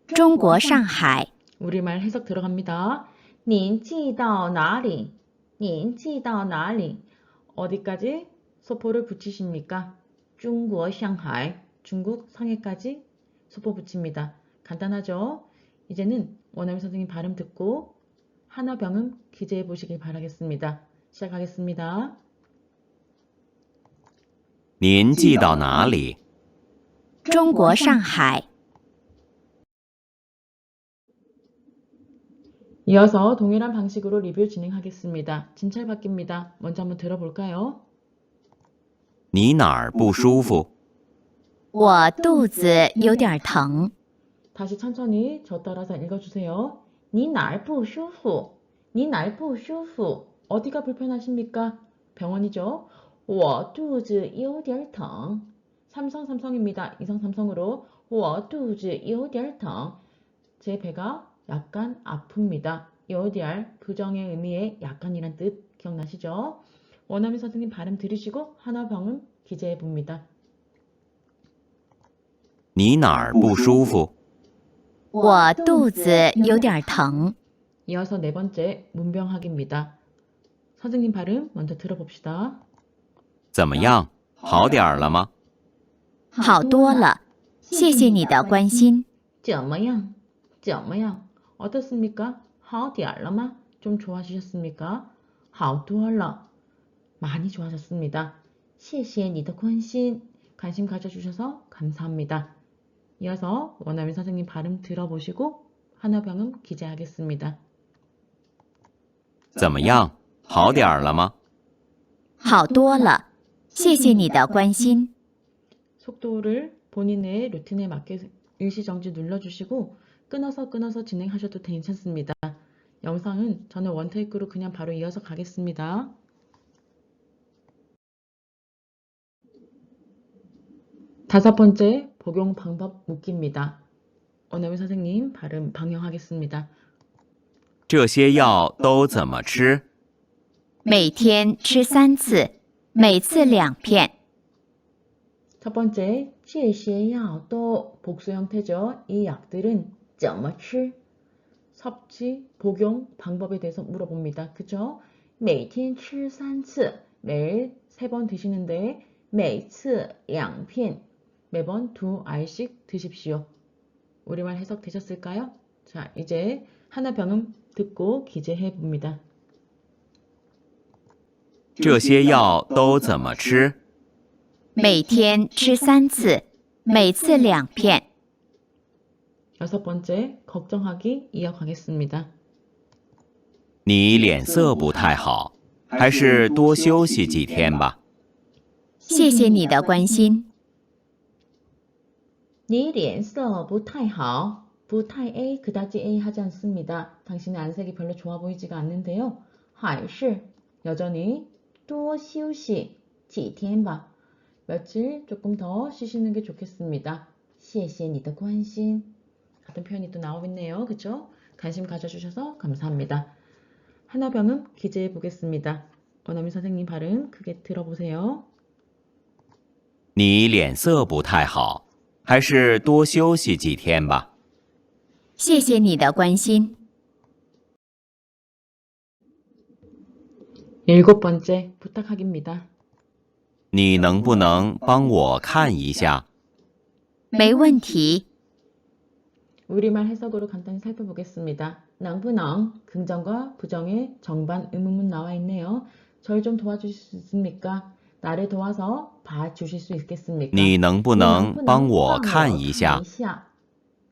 中国上海。 우리말 해석 들어갑니다. 您寄到哪里?您寄到哪里? 어디까지 소포를 붙이십니까? 중국 상하이, 중국 상해까지 소포 붙입니다. 간단하죠? 이제는 원어민 선생님 발음 듣고 한어 병음 기재해 보시길 바라겠습니다. 시작하겠습니다. 您寄到哪里中国上海。 이어서 동일한 방식으로 리뷰 진행하겠습니다. 진찰 바뀝니다. 먼저 한번 들어볼까요? 你哪儿不舒服我肚子有点疼。 다시 천천히 저 따라서 읽어주세요. 你哪儿不舒服?你哪儿不舒服? 어디가 불편하십니까? 병원이죠. 我肚子有点疼. 삼성입니다. 이성 삼성으로 我肚子有点疼. 제 배가 약간 아픕니다. 여디알 부정의 의미의 약간이란 뜻 기억나시죠? 원어민 선생님 발음 들으시고 하나 병음 기재해 봅니다. 你哪儿不舒服？我肚子有点疼。 이어서 네 번째 문병학입니다. 선생님 발음 먼저 들어봅시다. 怎么样？好点儿了吗？好多了，谢谢你的关心。 怎么样? 怎么样? 어떻습니까? 好点了吗? 좀 좋아지셨습니까? 好多了. 많이 좋아졌습니다. 谢谢你的关心. 관심 가져주셔서 감사합니다. 이어서 원어민 선생님 발음 들어보시고 하나 병음 기재하겠습니다. 怎么样？好点儿了吗？好多了，谢谢你的关心。 속도를 본인의 루틴에 맞게 일시정지 눌러주시고 끊어서 진행하셔도 괜찮습니다. 영상은 저는 원테이크로 그냥 바로 이어서 가겠습니다. 다섯 번째 복용 방법 묻기입니다. 원어민 선생님 발음 방영하겠습니다. 这些药都怎么吃？每天吃3次，每次2片。 첫 번째, 这些药都 복수 형태죠. 이 약들은 怎么吃? 섭취, 복용 방법에 대해서 물어봅니다. 그죠? 每天吃3次, 매일 3번 드시는데 每次2片, 매번 2알씩 드십시오. 우리말 해석 되셨을까요? 자, 이제 하나 병음 듣고 기재해 봅니다. 这些药都怎么吃？每天吃3次，每次2片。 여섯 번째, 걱정하기 이어가겠습니다. 你脸色不太好，还是多休息几天吧。谢谢你的关心。 네 脸色不太好. 不太 A, 그다지 A 하지 않습니다. 당신의 안색이 별로 좋아 보이지가 않는데요. 还是 여전히 多休息几天吧. 며칠 조금 더 쉬시는 게 좋겠습니다. 谢谢你的关心. 같은 표현이 또 나오겠네요. 그쵸? 관심 가져주셔서 감사합니다. 하나 병음 기재해 보겠습니다. 원어민 선생님 발음 크게 들어보세요. 你脸色不太好，还是多休息几天吧。谢谢你的关心。 일곱 번째 부탁하기입니다. 你能不能帮我看一下？没问题。 우리말 해석으로 간단히 살펴보겠습니다. 낭부낭, 긍정과 부정의 정반 의문문 나와 있네요. 저를 좀 도와주실 수 있습니까? 나를 도와서 봐주실 수 있겠습니까? 你能不能帮我看一下？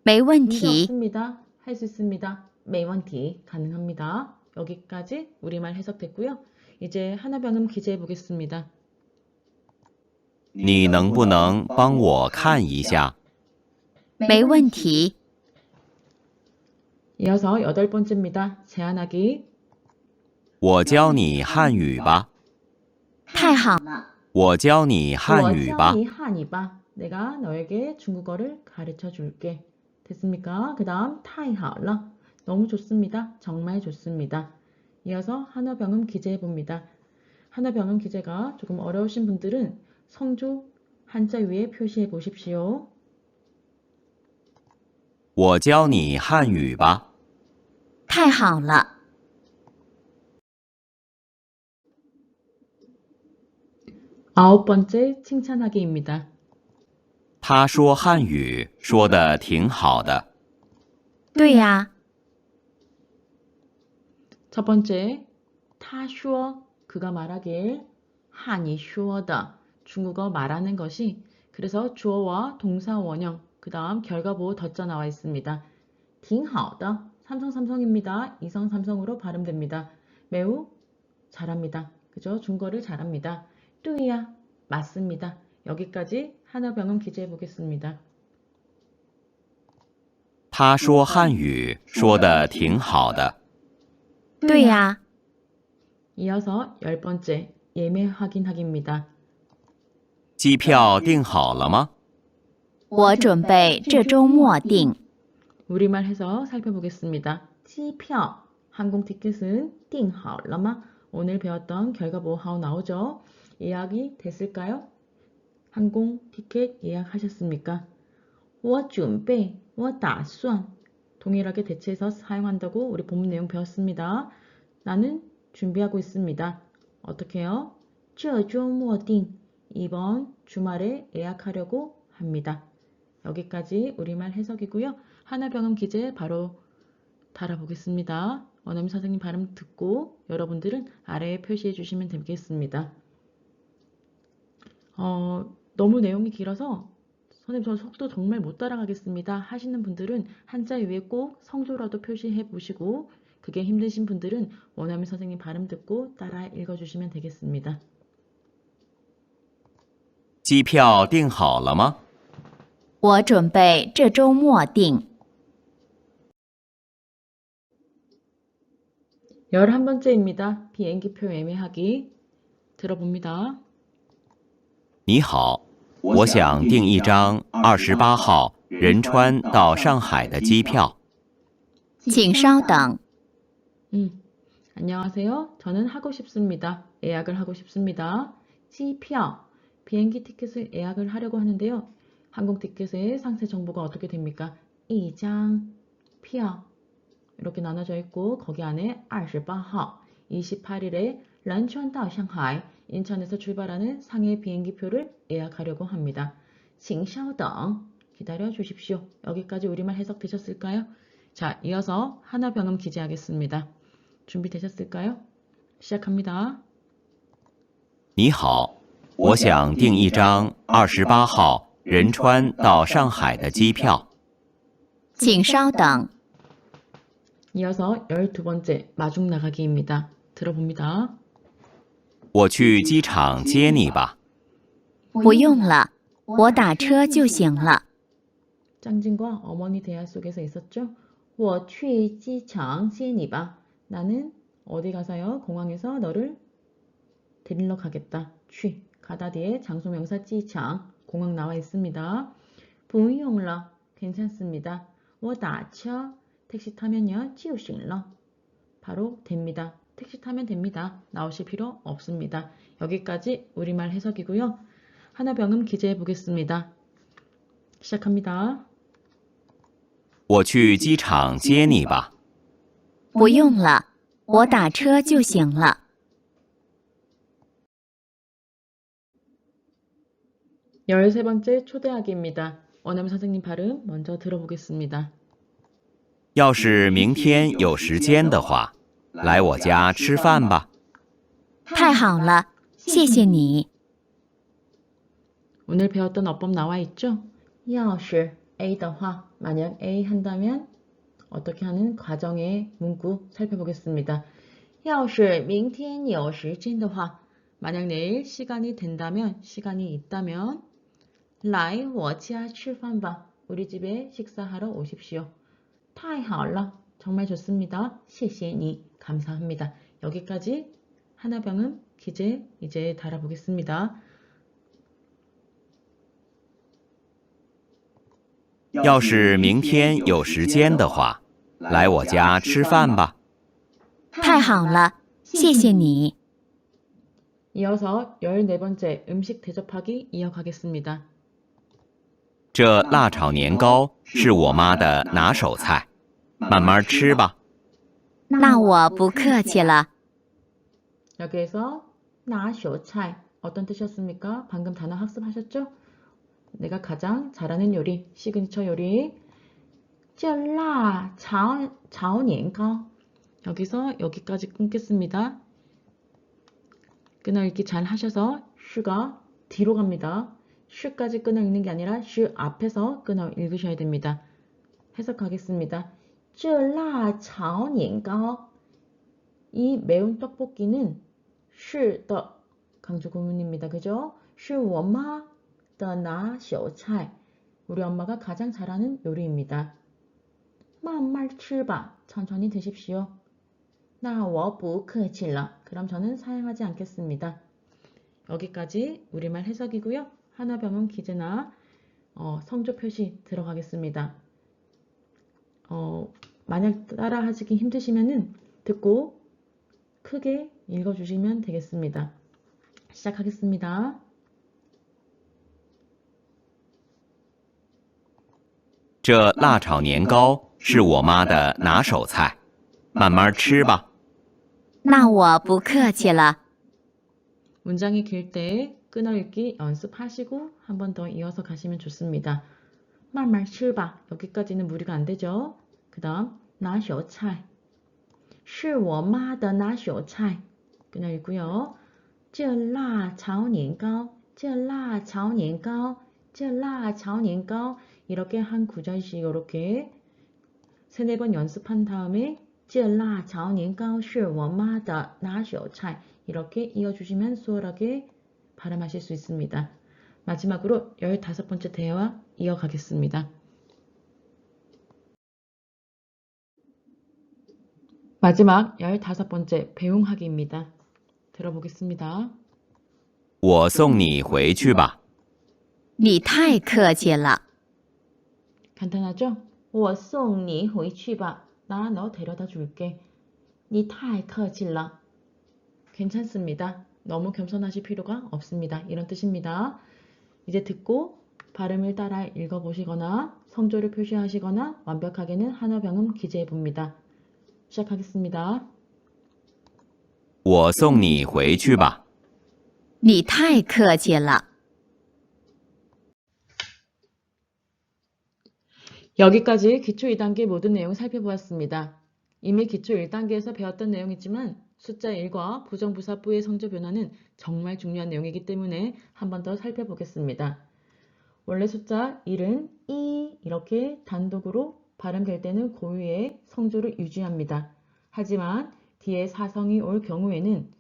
没问 문제 题。 없습니다. 할 수 있습니다. 매원티 가능합니다. 여기까지 우리말 해석됐고요. 이제 하나 병음 기재해 보겠습니다. 你能不能帮我看一下？没问题。 이어서 여덟 번째입니다. 제안하기. 我教你汉语吧。太好了，我教你汉语吧。 한이바. 내가 너에게 중국어를 가르쳐 줄게. 됐습니까? 그 다음 타이하라. 너무 좋습니다. 정말 좋습니다. 이어서 하나 병음 기재해 봅니다. 하나 병음 기재가 조금 어려우신 분들은 성조 한자 위에 표시해 보십시오. 我教你汉语吧。太好了。 아홉 번째 칭찬하기입니다. 他说汉语说的挺好的。对呀， 첫 번째, 他说 그가 말하길 한이 说的 중국어 말하는 것이 그래서 주어와 동사 원형 그 다음 결과 보호 덧자 나와 있습니다. 挺好的 삼성삼성입니다. 이성 삼성으로 발음됩니다. 매우 잘합니다. 그죠? 중국어를 잘합니다. 对呀 맞습니다. 여기까지 하나 병음 기재해 보겠습니다. 他说汉语说的挺好的。对呀， 이어서 열 번째 예매 확인하기입니다. 机票订好了吗？我准备这周末订。 우리말 해석 살펴보겠습니다. 机票 항공 티켓은 订好了吗? 오늘 배웠던 결과 뭐하고 나오죠? 예약이 됐을까요? 항공 티켓 예약하셨습니까? 我准备,打算 동일하게 대체해서 사용한다고 우리 본문 내용 배웠습니다. 나는 준비하고 있습니다. 어떻게 해요? 这周末订 이번 주말에 예약하려고 합니다. 여기까지 우리말 해석이고요. 하나병음 기제 바로 달아보겠습니다. 원어민 선생님 발음 듣고 여러분들은 아래에 표시해 주시면 되겠습니다. 너무 내용이 길어서 선생님 저 속도 정말 못 따라가겠습니다 하시는 분들은 한자 위에 꼭 성조라도 표시해 보시고 그게 힘드신 분들은 원어민 선생님 발음 듣고 따라 읽어주시면 되겠습니다. 机票订好了吗？我准备这周末订。 11번째입니다. 비행기표 예매하기 들어봅니다. 你好，我想订一张28号仁川到上海的机票。请稍等， 안녕하세요. 저는 하고 싶습니다. 예약을 하고 싶습니다. 机票 비행기 티켓을 예약을 하려고 하는데요. 항공 티켓의 상세 정보가 어떻게 됩니까? 一张票 이렇게 나눠져 있고 거기 안에 28号 28일에 런천到 상하이 인천에서 출발하는 상해 비행기표를 예약하려고 합니다. 请稍等 기다려 주십시오. 여기까지 우리말 해석되셨을까요? 자, 이어서 하나병음 기재하겠습니다. 준비되셨을까요? 시작합니다. 你好，我想订一张28号仁川到上海的机票。请稍等， 이어서 12번째 마중 나가기입니다. 들어봅니다. 我去机场接你吧。不用了，我打车就行了。 짱진과 어머니 대화 속에서 있었죠. 我去机场接你吧. 나는 어디 가서요? 공항에서 너를 데리러 가겠다. 去 가다 뒤에 장소명사 机场 공항 나와 있습니다. 不用了 괜찮습니다. 我打车 택시 타면요 就行了 바로 됩니다. 택시 타면 됩니다. 나오실 필요 없습니다. 여기까지 우리말 해석이고요. 하나병음 기재해 보겠습니다. 시작합니다. 我去机场接你吧。不用了，我打车就行了。 13번째 초대하기입니다. 원어민 선생님 발음 먼저 들어보겠습니다. 要是明天有时间的话，来我家吃饭吧。太好了，谢谢你。 오늘 배웠던 어법 나와 있죠? 要是 A 的话 만약 A 한다면 어떻게 하는 과정의 문구 살펴보겠습니다. 要是明天有时间的话 만약 내일 시간이 된다면 시간이 있다면 来我家吃饭吧 우리 집에 식사하러 오십시오. 太好了 정말 좋습니다. 谢谢你 감사합니다. 여기까지 하나병음 기재 이제 달아보겠습니다. 要是明天有时间的话，来我家吃饭吧。太好了，谢谢你。 이어서 14번째 음식 대접하기 이어가겠습니다. 这辣炒年糕是我妈的拿手菜，慢慢吃吧。那我不客气了。 여기에서 나쇼차이 어떤 뜻이었습니까? 방금 단어 학습하셨죠? 내가 가장 잘하는 요리, 시그니처 요리 这辣炒年糕 여기서 여기까지 끊겠습니다. 끊어 읽기 잘 하셔서 슈가 뒤로 갑니다. 슈까지 끊어 읽는 게 아니라 슈 앞에서 끊어 읽으셔야 됩니다. 해석하겠습니다. 这辣炒年糕 이 매운 떡볶이는 是的 강조 구문입니다. 그죠? 是我妈的拿手菜 우리 엄마가 가장 잘하는 요리입니다. 慢慢吃吧 천천히 드십시오. 那我不客气了 그럼 저는 사양하지 않겠습니다. 여기까지 우리말 해석이고요. 하나병음 기재나 성조 표시 들어가겠습니다. 만약 따라 하시기 힘드시면은 듣고 크게 읽어주시면 되겠습니다. 시작하겠습니다. 这辣炒年糕是我妈的拿手菜，慢慢吃吧。那我不客气了。 문장이 길 때 끊어읽기 연습하시고 한 번 더 이어서 가시면 좋습니다. 말말 칠바 여기까지는 무리가 안 되죠. 그 다음 拿手菜是我妈的拿手菜 끊어읽고요. 这辣炒年糕这辣炒年糕这辣炒年糕 이렇게 한 구절씩 이렇게 3-4번 연습한 다음에 这辣炒年糕是我妈的拿手菜 이렇게 이어주시면 수월하게 발음하실 수 있습니다. 마지막으로 15번째 대화 이어가겠습니다. 마지막 15번째 배웅하기입니다. 들어보겠습니다. 我送你回去吧。你太客气了。 간단하죠? 我送你回去吧. 나 너 데려다 줄게. 你太客气了. 괜찮습니다. 너무 겸손하실 필요가 없습니다. 이런 뜻입니다. 이제 듣고 발음을 따라 읽어보시거나 성조를 표시하시거나 완벽하게는 한어 병음 기재해 봅니다. 시작하겠습니다. 我送你回去吧。你太客气了。 여기까지 기초 2단계 모든 내용 살펴보았습니다. 이미 기초 1단계에서 배웠던 내용이지만 숫자 1과 부정부사 뿌의 성조 변화는 정말 중요한 내용이기 때문에 한 번 더 살펴보겠습니다. 원래 숫자 1은 이 이렇게 단독으로 발음될 때는 고유의 성조를 유지합니다. 하지만 뒤에 사성이 올 경우에는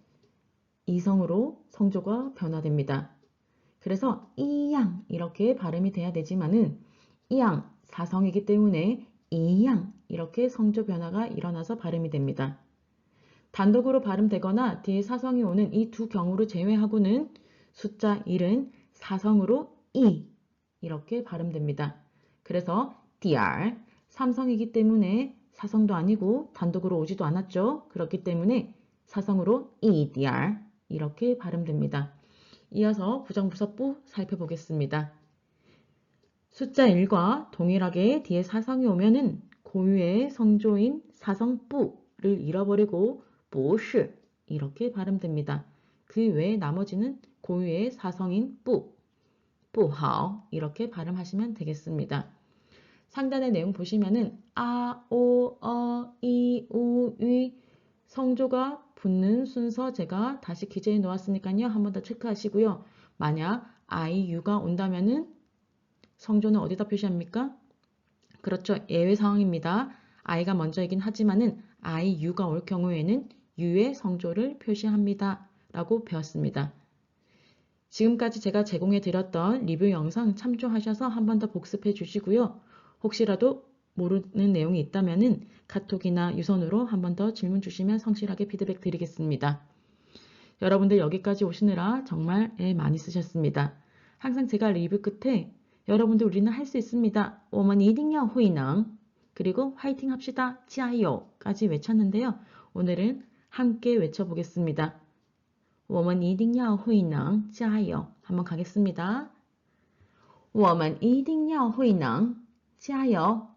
이성으로 성조가 변화됩니다. 그래서 이양 이렇게 발음이 돼야 되지만은 이양 사성이기 때문에 이양 이렇게 성조 변화가 일어나서 발음이 됩니다. 단독으로 발음되거나 뒤에 사성이 오는 이 두 경우를 제외하고는 숫자 1은 사성으로 이 이렇게 발음됩니다. 그래서 dr 삼성이기 때문에 사성도 아니고 단독으로 오지도 않았죠. 그렇기 때문에 사성으로 dr 이렇게 발음됩니다. 이어서 부정부사부 살펴보겠습니다. 숫자 1과 동일하게 뒤에 사성이 오면은 고유의 성조인 사성뿌를 잃어버리고 不是 이렇게 발음됩니다. 그 외에 나머지는 고유의 사성인 뿌, 不好 이렇게 발음하시면 되겠습니다. 상단의 내용 보시면은 아, 오, 어, 이, 우, 위 성조가 붙는 순서 제가 다시 기재해 놓았으니까요. 한 번 더 체크하시고요. 만약 I, U가 온다면은 성조는 어디다 표시합니까? 그렇죠. 예외 상황입니다. I가 먼저이긴 하지만은 I, U가 올 경우에는 U의 성조를 표시합니다. 라고 배웠습니다. 지금까지 제가 제공해 드렸던 리뷰 영상 참조하셔서 한 번 더 복습해 주시고요. 혹시라도 모르는 내용이 있다면은 카톡이나 유선으로 한 번 더 질문 주시면 성실하게 피드백 드리겠습니다. 여러분들 여기까지 오시느라 정말 애 많이 쓰셨습니다. 항상 제가 리뷰 끝에 여러분들 우리는 할 수 있습니다. 我们一定要会能 그리고 화이팅 합시다. 加油 까지 외쳤는데요. 오늘은 함께 외쳐보겠습니다. 我们一定要会能加油 한번 가겠습니다. 我们一定要会能加油